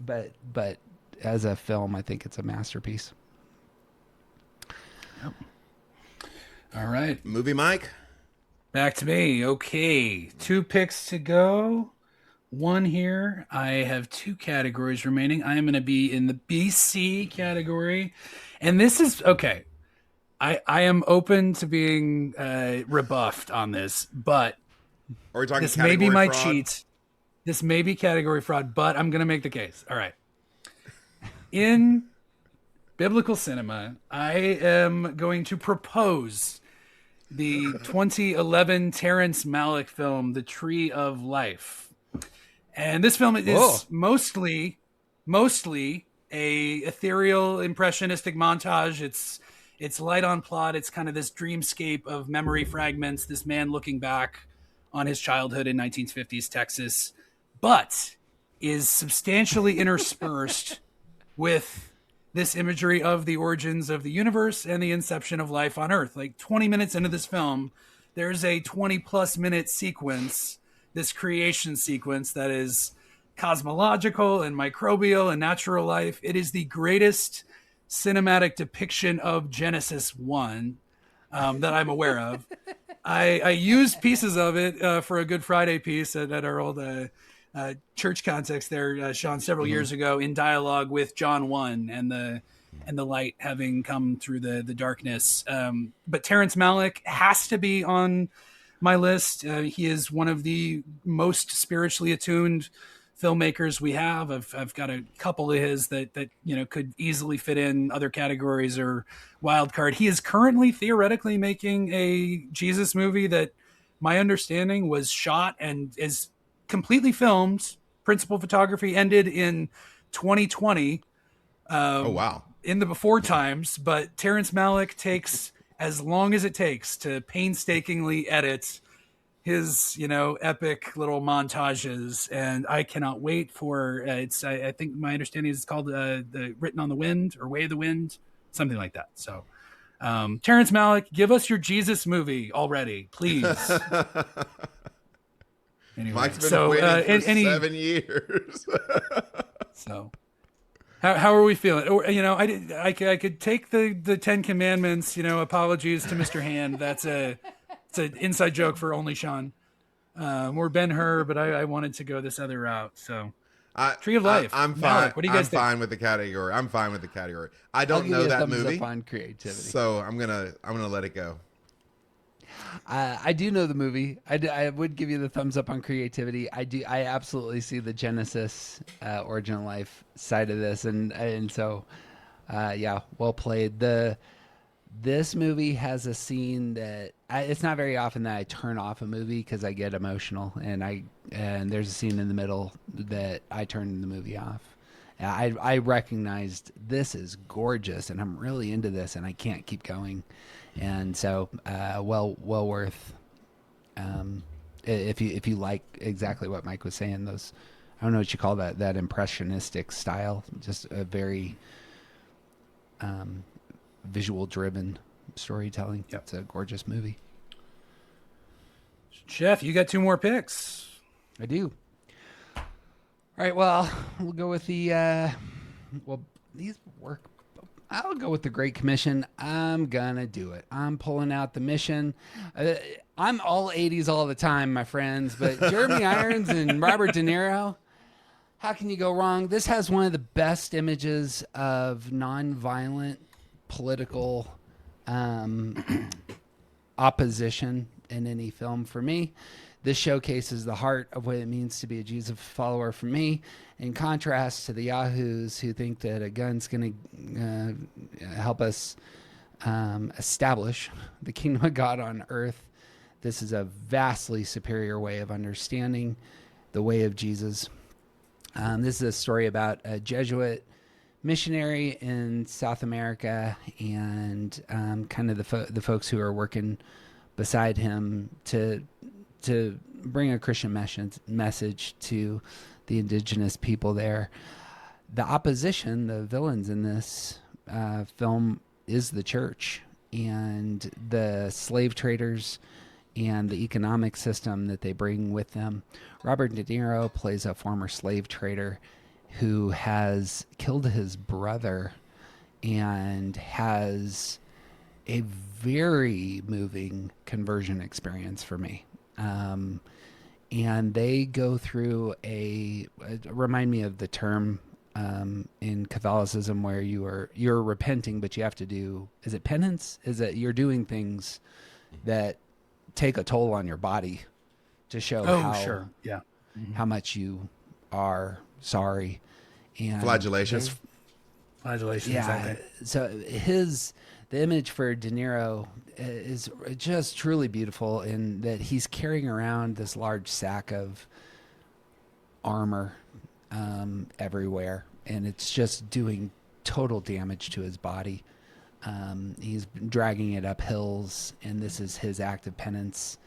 but as a film, I think it's a masterpiece. Yep. All right, Movie Mike. Back to me. Okay, 2 picks to go. 1 here. I have 2 categories remaining. I am going to be in the BC category. And this is, okay, I am open to being rebuffed on this, but Are we talking this may be category my fraud? cheat. This may be category fraud, but I'm going to make the case. All right. in biblical cinema, I am going to propose the 2011 Terrence Malick film, The Tree of Life. And this film is mostly a ethereal, impressionistic montage. It's light on plot. It's kind of this dreamscape of memory fragments, this man looking back on his childhood in 1950s Texas, but is substantially interspersed with this imagery of the origins of the universe and the inception of life on Earth. Like 20 minutes into this film, there's a 20+ minute sequence, this creation sequence that is cosmological and microbial and natural life. It is the greatest cinematic depiction of Genesis 1 that I'm aware of. I used pieces of it for a Good Friday piece at our old church context there, Sean, several years ago, in dialogue with John 1 and the light having come through the darkness. But Terrence Malick has to be on my list. He is one of the most spiritually attuned filmmakers we have. I've got a couple of his that could easily fit in other categories or wild card. He is currently theoretically making a Jesus movie that my understanding was shot and is completely filmed. Principal photography ended in 2020. Oh wow! In the before times, but Terrence Malick takes as long as it takes to painstakingly edit his, epic little montages, and I cannot wait for it's. I think my understanding is it's called the Written on the Wind or Way of the Wind, something like that. So, Terrence Malick, give us your Jesus movie already, please. Anyway, Mike's been waiting for 7 years. So, how are we feeling? Or, I could take the 10 Commandments. Apologies to Mr. Hand. It's an inside joke for only Sean, or Ben-Hur. But I wanted to go this other route. So, Tree of Life. I'm fine. Malick, what do you guys think? I'm fine with the category. I don't know that movie. On creativity. So I'm gonna let it go. I do know the movie. I would give you the thumbs up on creativity. I absolutely see the Genesis origin of life side of this, and so yeah, well played. This movie has a scene that it's not very often that I turn off a movie because I get emotional, and there's a scene in the middle that I turn the movie off. I recognized this is gorgeous, and I'm really into this, and I can't keep going. And so, well worth. If you like exactly what Mike was saying, those, I don't know what you call that impressionistic style, just a very visual driven storytelling. Yep. It's a gorgeous movie. Jeff, you got 2 more picks. I do. All right. Well, we'll go with the. These work. I'll go with the Great Commission. I'm gonna do it. I'm pulling out the mission. I'm all 80s all the time, my friends. But Jeremy Irons and Robert De Niro. How can you go wrong? This has one of the best images of nonviolent political opposition in any film for me. This showcases the heart of what it means to be a Jesus follower for me, in contrast to the yahoos who think that a gun's going to help us establish the kingdom of God on earth. This is a vastly superior way of understanding the way of Jesus. This is a story about a Jesuit missionary in South America and kind of the folks who are working beside him to bring a Christian message to the indigenous people there. The opposition, the villains in this film, is the church and the slave traders and the economic system that they bring with them. Robert De Niro plays a former slave trader who has killed his brother and has a very moving conversion experience for me. And they go through remind me of the term in Catholicism where you're repenting, but you have to do, is it penance? Is it you're doing things that take a toll on your body to show how much you are sorry. And flagellation. Flagellations, I Yeah. think. So the image for De Niro is just truly beautiful in that he's carrying around this large sack of armor everywhere, and it's just doing total damage to his body. He's dragging it up hills, and this is his act of penance.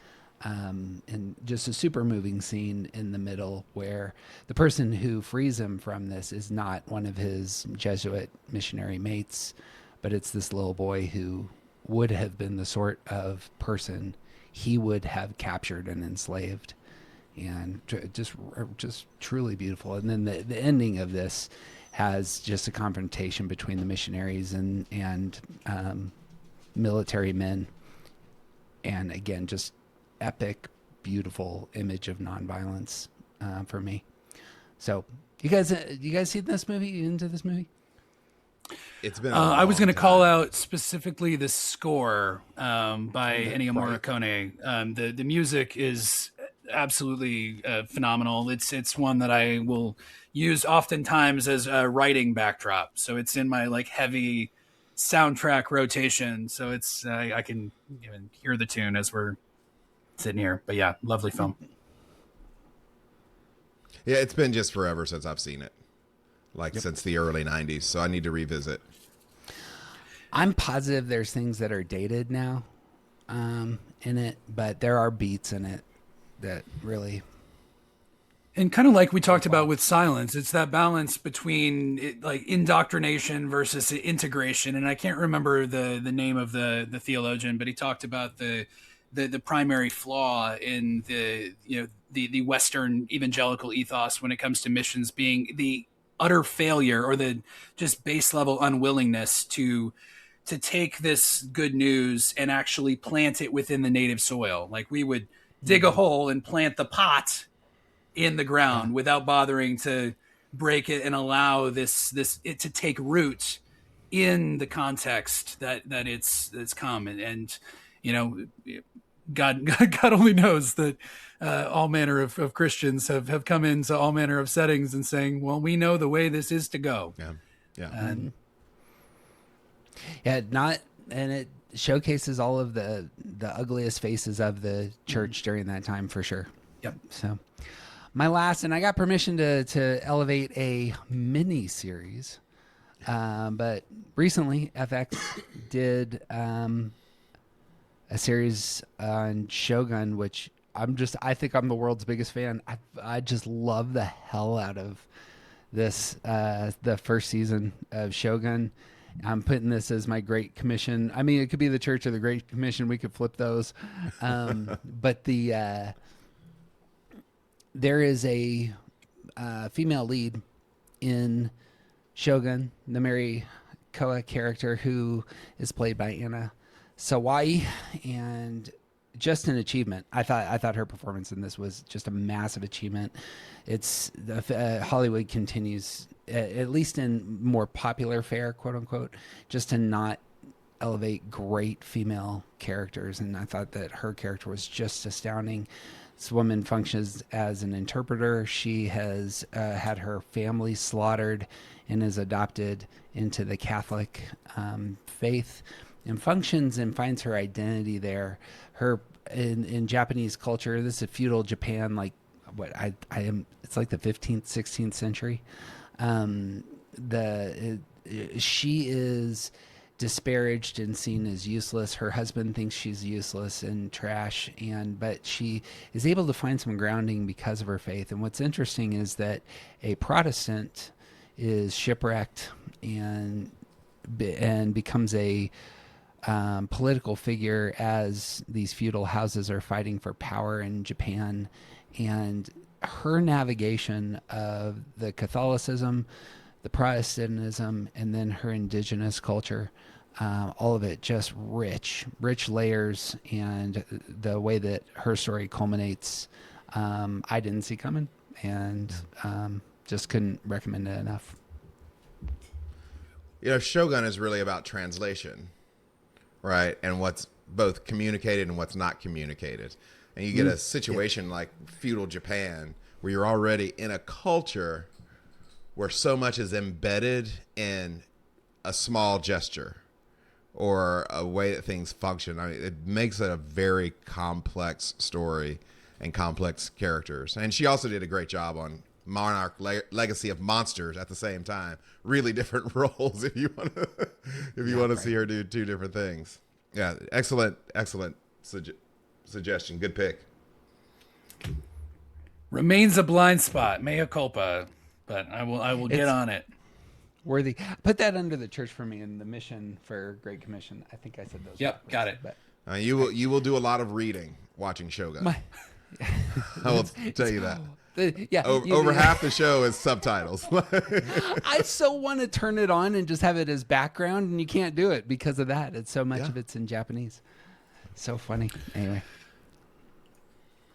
And just a super moving scene in the middle where the person who frees him from this is not one of his Jesuit missionary mates, but it's this little boy who would have been the sort of person he would have captured and enslaved. And just truly beautiful. And then the ending of this has just a confrontation between the missionaries and military men, and again, just epic, beautiful image of nonviolence for me. So, you guys see this movie? You into this movie? It's been. I was going to call out specifically the score by Ennio Morricone. The music is absolutely phenomenal. It's one that I will use oftentimes as a writing backdrop. So it's in my like heavy soundtrack rotation. So it's I can even hear the tune as we're sitting here. But yeah, lovely film. Yeah, it's been just forever since I've seen it. Like since the early 90s. So I need to revisit. I'm positive there's things that are dated now in it, but there are beats in it that really. And kind of like we talked about with Silence, it's that balance between like indoctrination versus integration. And I can't remember the name of the theologian, but he talked about the primary flaw in the Western evangelical ethos when it comes to missions being the utter failure or the just base level unwillingness to take this good news and actually plant it within the native soil. Like we would dig a hole and plant the pot in the ground without bothering to break it and allow it to take root in the context that it's come. And you know, God only knows that all manner of Christians have come into all manner of settings and saying, well, we know the way this is to go. Yeah. And and it showcases all of the ugliest faces of the church during that time for sure. Yep. So my last, and I got permission to elevate a mini series, but recently FX did a series on Shogun, which I think I'm the world's biggest fan. I just love the hell out of this, the first season of Shogun. I'm putting this as my Great Commission. I mean, it could be the Church or the Great Commission. We could flip those. But there is a female lead in Shogun, the Mary Koa character, who is played by Anna Sawai, and just an achievement. I thought her performance in this was just a massive achievement. It's Hollywood continues, at least in more popular fare, quote unquote, just to not elevate great female characters. And I thought that her character was just astounding. This woman functions as an interpreter. She has had her family slaughtered and is adopted into the Catholic faith, and functions and finds her identity there. Her in Japanese culture, this is feudal Japan, like what I am. It's like the 15th, 16th century. She is disparaged and seen as useless. Her husband thinks she's useless and trash, but she is able to find some grounding because of her faith. And what's interesting is that a Protestant is shipwrecked and becomes a political figure as these feudal houses are fighting for power in Japan. And her navigation of the Catholicism, the Protestantism, and then her indigenous culture, all of it just rich layers. And the way that her story culminates, I didn't see coming, and just couldn't recommend it enough. You know, Shogun is really about translation, right? And what's both communicated and what's not communicated. And you get a situation like feudal Japan, where you're already in a culture where so much is embedded in a small gesture or a way that things function. I mean, it makes it a very complex story and complex characters. And she also did a great job on Monarch Legacy of Monsters at the same time. Really different roles if you want to see her do two different things. Yeah, excellent suggestion. Good pick. Remains a blind spot, mea culpa, but I will get on it. Worthy. Put that under the church for me in the mission for Great Commission. I think I said those. Yep, got it. But You will do a lot do reading watching Shogun. I will tell you that. Over half the show is subtitles. I so want to turn it on and just have it as background, and you can't do it because of that. It's so much of it's in Japanese. So funny. Anyway.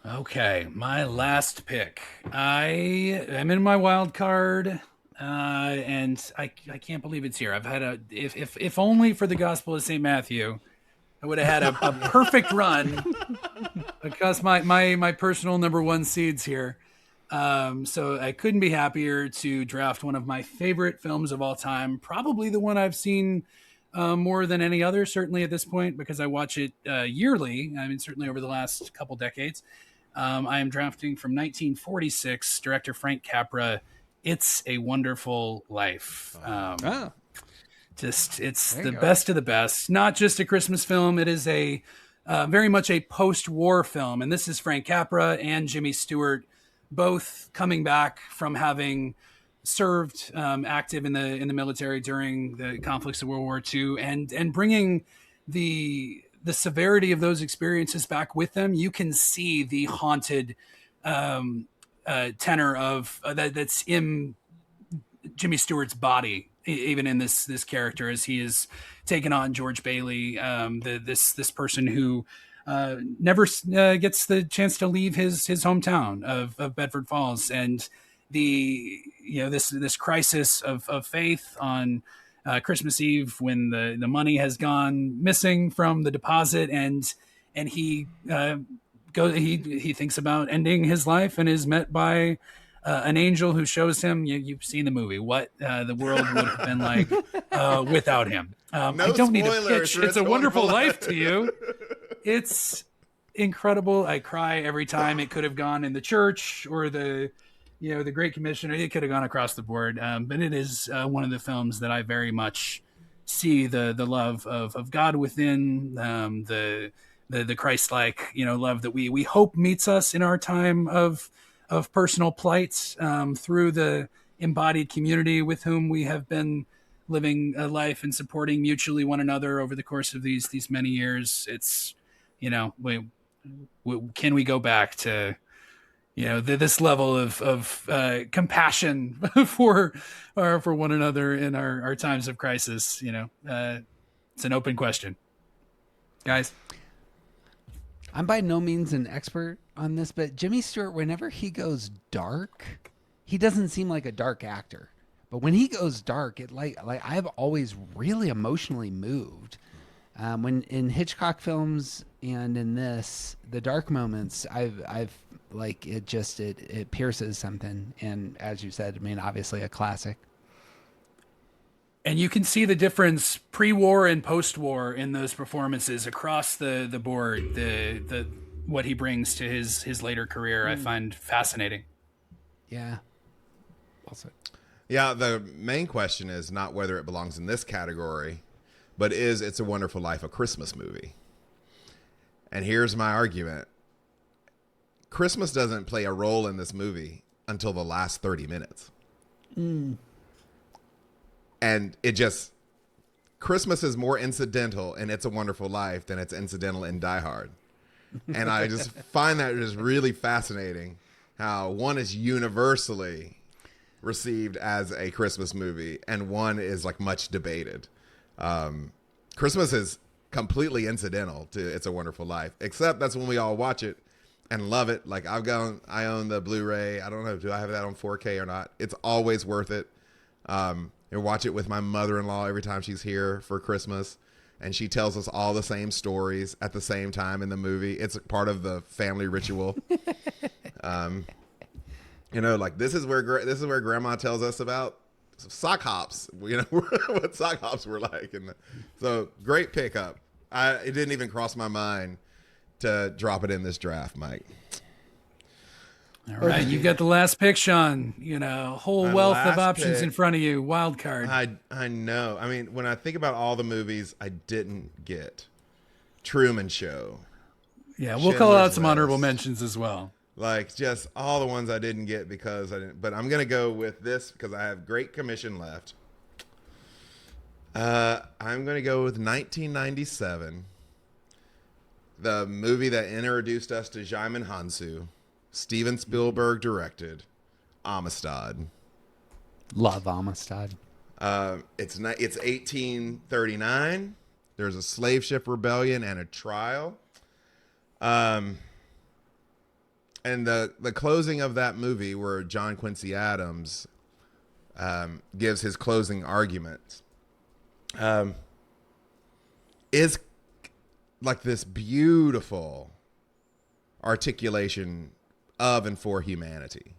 Okay, my last pick. I am in my wild card, and I can't believe it's here. I've had if only for the Gospel of St. Matthew, I would have had a perfect run because my personal number one seeds here. So I couldn't be happier to draft one of my favorite films of all time, probably the one I've seen more than any other, certainly at this point, because I watch it yearly. I mean, certainly over the last couple decades. I am drafting from 1946, director Frank Capra, It's a Wonderful Life. It's the best of the best. Not just a Christmas film. It is a very much a post-war film. And this is Frank Capra and Jimmy Stewart both coming back from having served active in the military during the conflicts of World War II and bringing the severity of those experiences back with them. You can see the haunted tenor of that's in Jimmy Stewart's body, even in this character, as he is taken on George Bailey, this person who never gets the chance to leave his hometown of Bedford Falls, and this crisis of faith on Christmas Eve when the money has gone missing from the deposit, and he thinks about ending his life and is met by an angel who shows him, you've seen the movie, what the world would have been like without him. I don't need to pitch It's a Wonderful Life to you. It's incredible. I cry every time. It could have gone in the church or the Great Commission. It could have gone across the board. But it is one of the films that I very much see the love of God within, the Christ-like, love that we hope meets us in our time of personal plight, through the embodied community with whom we have been living a life and supporting mutually one another over the course of these many years. It's, can we go back to, this level of compassion for one another in our times of crisis? It's an open question, guys. I'm by no means an expert on this, but Jimmy Stewart, whenever he goes dark, he doesn't seem like a dark actor. But when he goes dark, it like I've always really emotionally moved. When in Hitchcock films and in this, the dark moments, I've like it pierces something. And as you said, I mean, obviously a classic. And you can see the difference pre-war and post-war in those performances across the board. The what he brings to his later career, I find fascinating. Yeah. Well said. Yeah, the main question is not whether it belongs in this category, but is It's a Wonderful Life a Christmas movie? And here's my argument. Christmas doesn't play a role in this movie until the last 30 minutes. And Christmas is more incidental in It's a Wonderful Life than it's incidental in Die Hard. And I just find that just really fascinating how one is universally received as a Christmas movie and one is like much debated. Christmas is completely incidental to It's a Wonderful Life, except that's when we all watch it and love it. Like I own the Blu-ray. I don't know, do I have that on 4K or not? It's always worth it. I watch it with my mother-in-law every time she's here for Christmas, and she tells us all the same stories at the same time in the movie. It's part of the family ritual. Like this is where Grandma tells us about sock hops, what sock hops were like. So great pickup. It didn't even cross my mind to drop it in this draft, Mike. All right, you've got the last pick, Sean. Whole My wealth of last options pick. in front of you. Wild card. I know. I mean, when I think about all the movies I didn't get, Truman Show. Yeah, we'll call out Schindler's some honorable List. mentions as well. Like just all the ones I didn't get because I didn't. But I'm gonna go with this because I have Great Commission left. I'm gonna go with 1997, the movie that introduced us to Djimon Hounsou, Steven Spielberg directed, Amistad. Love Amistad. It's 1839. There's a slave ship rebellion and a trial. And the closing of that movie, where John Quincy Adams gives his closing argument, is like this beautiful articulation of and for humanity.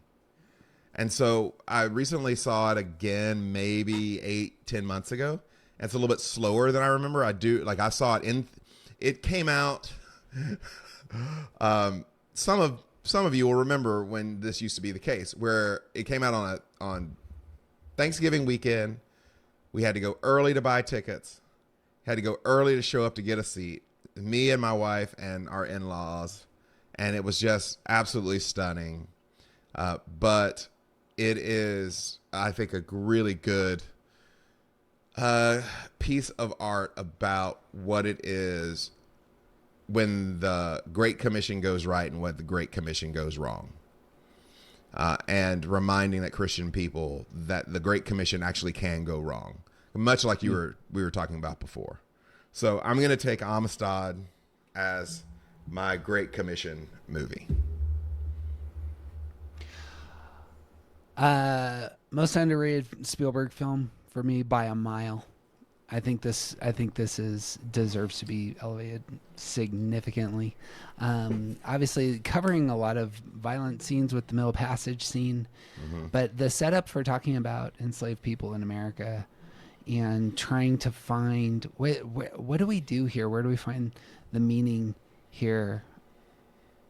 And so I recently saw it again, maybe 8-10 months ago. And it's a little bit slower than I remember. I saw it it came out. Some of you will remember when this used to be the case, where it came out on Thanksgiving weekend. We had to go early to buy tickets, had to go early to show up to get a seat. Me and my wife and our in-laws, and it was just absolutely stunning. But it is, I think, a really good piece of art about what it is when the Great Commission goes right and when the Great Commission goes wrong. And reminding that Christian people that the Great Commission actually can go wrong, much like we were talking about before. So I'm going to take Amistad as my Great Commission movie. Most underrated Spielberg film for me by a mile. I think this deserves to be elevated significantly. Obviously, covering a lot of violent scenes with the Middle Passage scene, but the setup for talking about enslaved people in America and trying to find what do we do here? Where do we find the meaning here?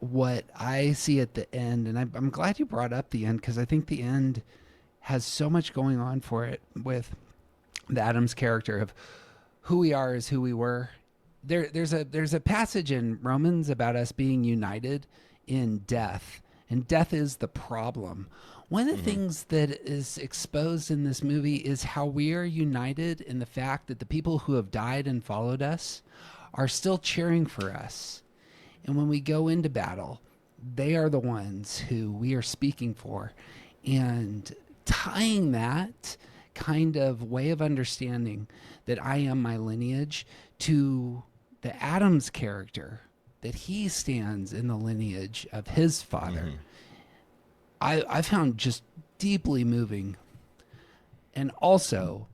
What I see at the end, and I'm glad you brought up the end, because I think the end has so much going on for it with the Adams character of who we are is who we were. There's a passage in Romans about us being united in death, and death is the problem. One of the things that is exposed in this movie is how we are united in the fact that the people who have died and followed us are still cheering for us. And when we go into battle, they are the ones who we are speaking for. And tying that kind of way of understanding that I am my lineage to the Adams character, that he stands in the lineage of his father, I found just deeply moving. And also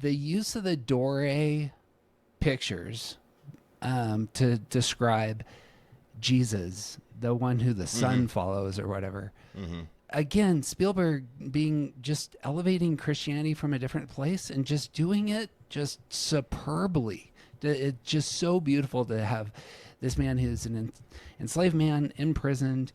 the use of the Doré pictures to describe Jesus, the one who the son follows or whatever. Again, Spielberg being just elevating Christianity from a different place and just doing it just superbly. It's just so beautiful to have this man who's an enslaved man, imprisoned,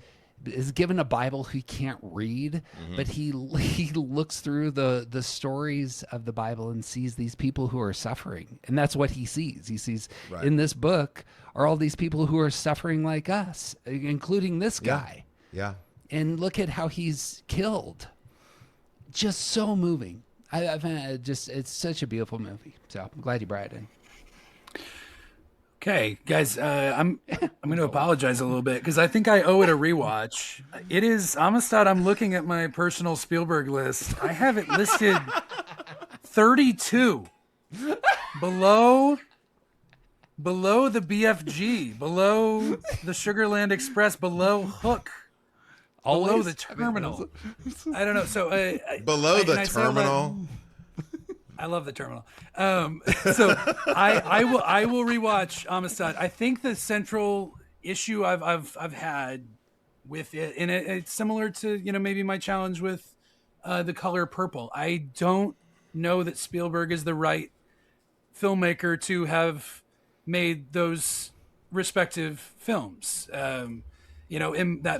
is given a Bible he can't read, but he looks through the stories of the Bible and sees these people who are suffering. And that's what he sees. He sees in this book are all these people who are suffering like us, including this guy. Yeah. And look at how he's killed. Just so moving. I find it's such a beautiful movie. So I'm glad you brought it in. Okay, guys, I'm going to apologize a little bit because I think I owe it a rewatch. It is Amistad. I'm looking at my personal Spielberg list. I have it listed 32 below the BFG, below the Sugarland Express, below Hook, below the Terminal. I don't know. So Below the Terminal. I love the Terminal. So I will rewatch Amistad. I think the central issue I've had with it, and it's similar to maybe my challenge with The Color Purple. I don't know that Spielberg is the right filmmaker to have made those respective films. That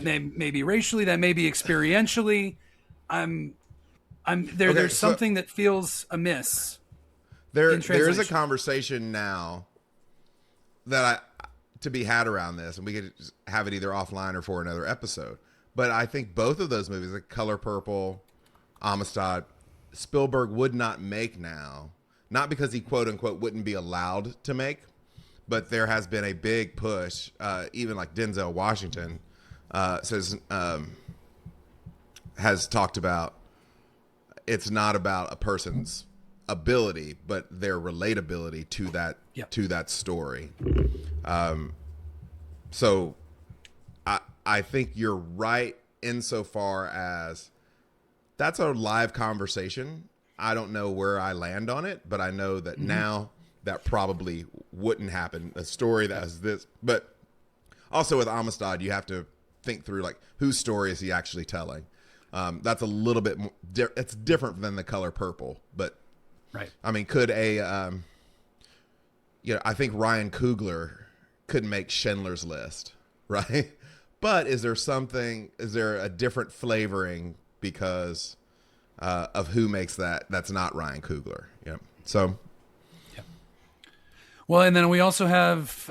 may be racially, that may be experientially. There's something that feels amiss. There is a conversation now that to be had around this, and we could have it either offline or for another episode. But I think both of those movies, like Color Purple, Amistad, Spielberg would not make now, not because he quote unquote wouldn't be allowed to make, but there has been a big push. Even like Denzel Washington has talked about it's not about a person's ability, but their relatability to that story. So I think you're right insofar as that's a live conversation. I don't know where I land on it, but I know that now that probably wouldn't happen. A story that has this, but also with Amistad, you have to think through like whose story is he actually telling. That's a little bit more, it's different than The Color Purple, but right. I mean, could I think Ryan Coogler could make Schindler's List, right? But is there a different flavoring because of who makes that? That's not Ryan Coogler. Yeah. So. Well, and then we also have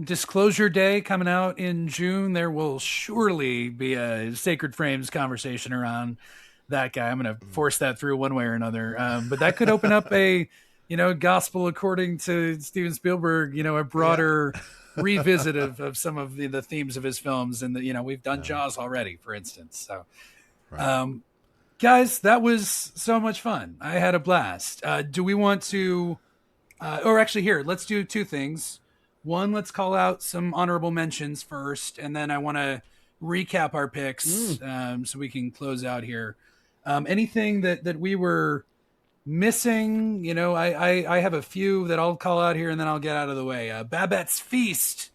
Disclosure Day coming out in June. There will surely be a Sacred Frames conversation around that guy. I'm going to force that through one way or another. But that could open up a, gospel according to Steven Spielberg, a broader revisit of some of the themes of his films. And, we've done Jaws already, for instance. So, guys, that was so much fun. I had a blast. Do we want to... or actually, here, let's do two things. One, let's call out some honorable mentions first, and then I want to recap our picks so we can close out here. Anything that we were missing, I have a few that I'll call out here, and then I'll get out of the way. Babette's Feast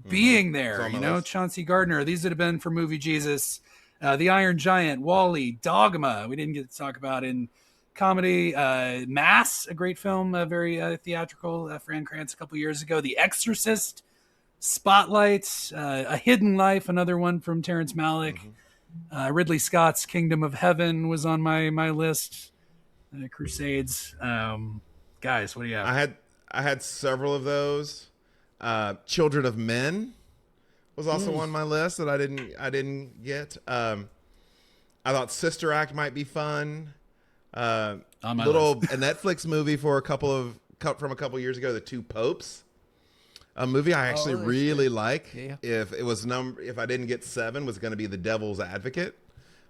being there, Chauncey Gardner. These would have been for Movie Jesus. The Iron Giant, Wall-E, Dogma. We didn't get to talk about in comedy. Mass, a great film, very theatrical. Fran Krantz a couple years ago. The Exorcist, Spotlight, A Hidden Life, another one from Terrence Malick. Ridley Scott's Kingdom of Heaven was on my list. Crusades. Guys, what do you have? I had several of those. Children of Men was also on my list that I didn't get. I thought Sister Act might be fun. A Netflix movie from a couple years ago, The Two Popes, a movie I actually really like. Yeah. If I didn't get 7, was going to be The Devil's Advocate.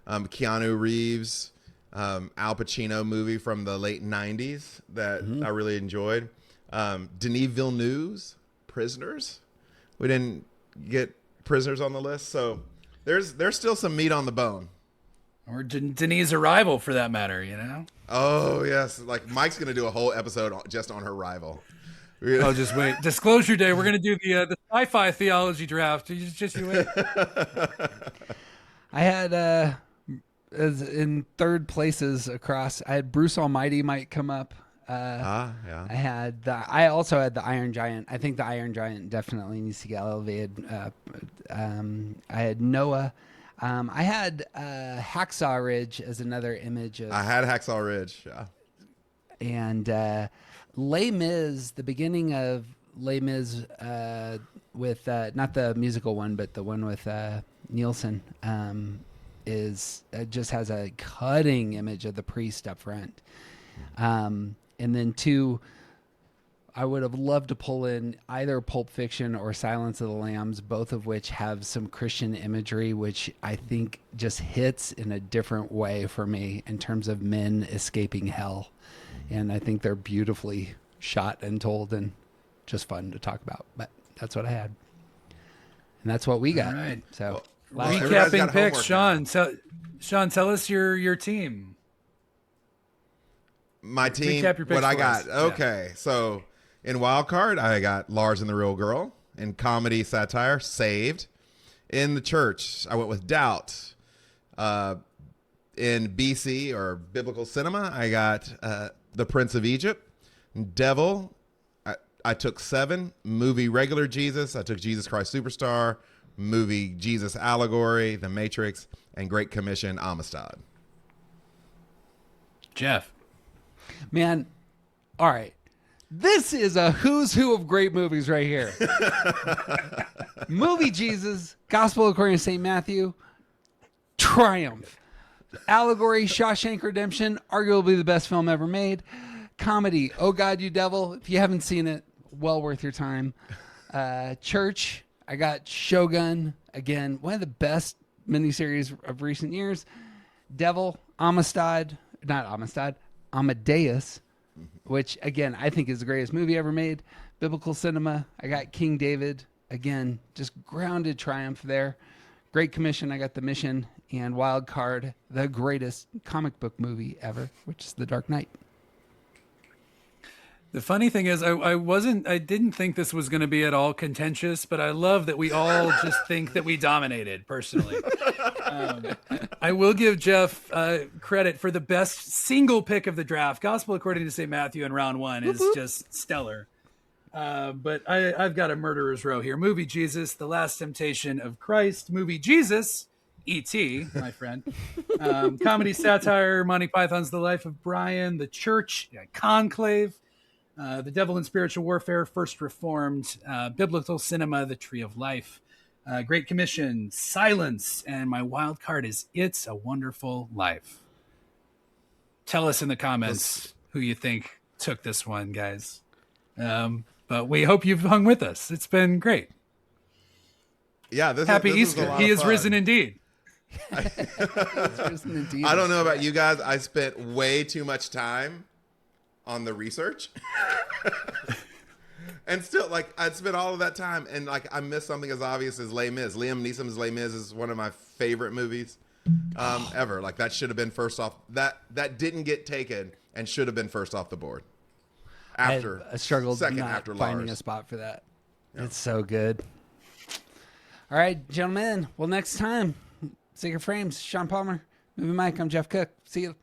Keanu Reeves, Al Pacino movie from the late 90s that I really enjoyed. Denis Villeneuve's Prisoners. We didn't get Prisoners on the list, so there's still some meat on the bone. Or Denise Arrival, for that matter, Oh, yes. Like, Mike's going to do a whole episode just on her rival. Oh, just wait. Disclosure Day, we're going to do the sci-fi theology draft. Just you wait. I had, in third places across, I had Bruce Almighty might come up. Yeah. I also had the Iron Giant. I think the Iron Giant definitely needs to get elevated. I had Noah. I had Hacksaw Ridge as another image. I had Hacksaw Ridge, yeah. And Les Mis, the beginning of Les Mis with, not the musical one, but the one with Nielsen, just has a cutting image of the priest up front. And then 2, I would have loved to pull in either Pulp Fiction or Silence of the Lambs, both of which have some Christian imagery, which I think just hits in a different way for me in terms of men escaping hell. And I think they're beautifully shot and told and just fun to talk about. But that's what I had. And that's what we got. All right. So, recapping picks, Sean. Sean, tell us your team. My team, recap your picks what I got. us. Okay, so... In Wild Card, I got Lars and the Real Girl. In comedy satire, Saved. In the church, I went with Doubt. in BC or biblical cinema, I got The Prince of Egypt, Devil. I took 7. Movie Regular Jesus. I took Jesus Christ Superstar. Movie Jesus Allegory, The Matrix, and Great Commission Amistad. Jeff. Man, all right. This is a who's who of great movies right here. Movie Jesus, Gospel according to St. Matthew, Triumph. Allegory, Shawshank Redemption, arguably the best film ever made. Comedy, Oh God, You Devil. If you haven't seen it, well worth your time. Church, I got Shogun. Again, one of the best miniseries of recent years. Devil, Amadeus, which, again, I think is the greatest movie ever made. Biblical cinema, I got King David. Again, just grounded triumph there. Great Commission, I got The Mission. And Wild Card, the greatest comic book movie ever, which is The Dark Knight. The funny thing is, I didn't think this was going to be at all contentious, but I love that we all just think that we dominated personally. I will give Jeff credit for the best single pick of the draft. Gospel according to St. Matthew in round 1 is just stellar. But I've got a murderer's row here. Movie Jesus, The Last Temptation of Christ. Movie Jesus, E.T., my friend. Comedy satire, Monty Python's The Life of Brian. The Church, Conclave. The Devil and Spiritual Warfare, First Reformed, Biblical Cinema, The Tree of Life, Great Commission, Silence, and my wild card is It's a Wonderful Life. Tell us in the comments who you think took this one, guys. But we hope you've hung with us. It's been great. Yeah, Happy Easter. He is risen indeed. I don't know about you guys. I spent way too much time on the research. And still, like, I'd spent all of that time and, like, I missed something as obvious as Les Mis. Liam Neeson's Les Mis is one of my favorite movies ever. Like, that should have been first off. That didn't get taken and should have been first off the board. I struggled second not after finding Lars. a spot for that. Yeah. It's so good. All right, gentlemen. Well, next time, Secret Frames, Sean Palmer, Movie Mike, I'm Jeff Cook. See you.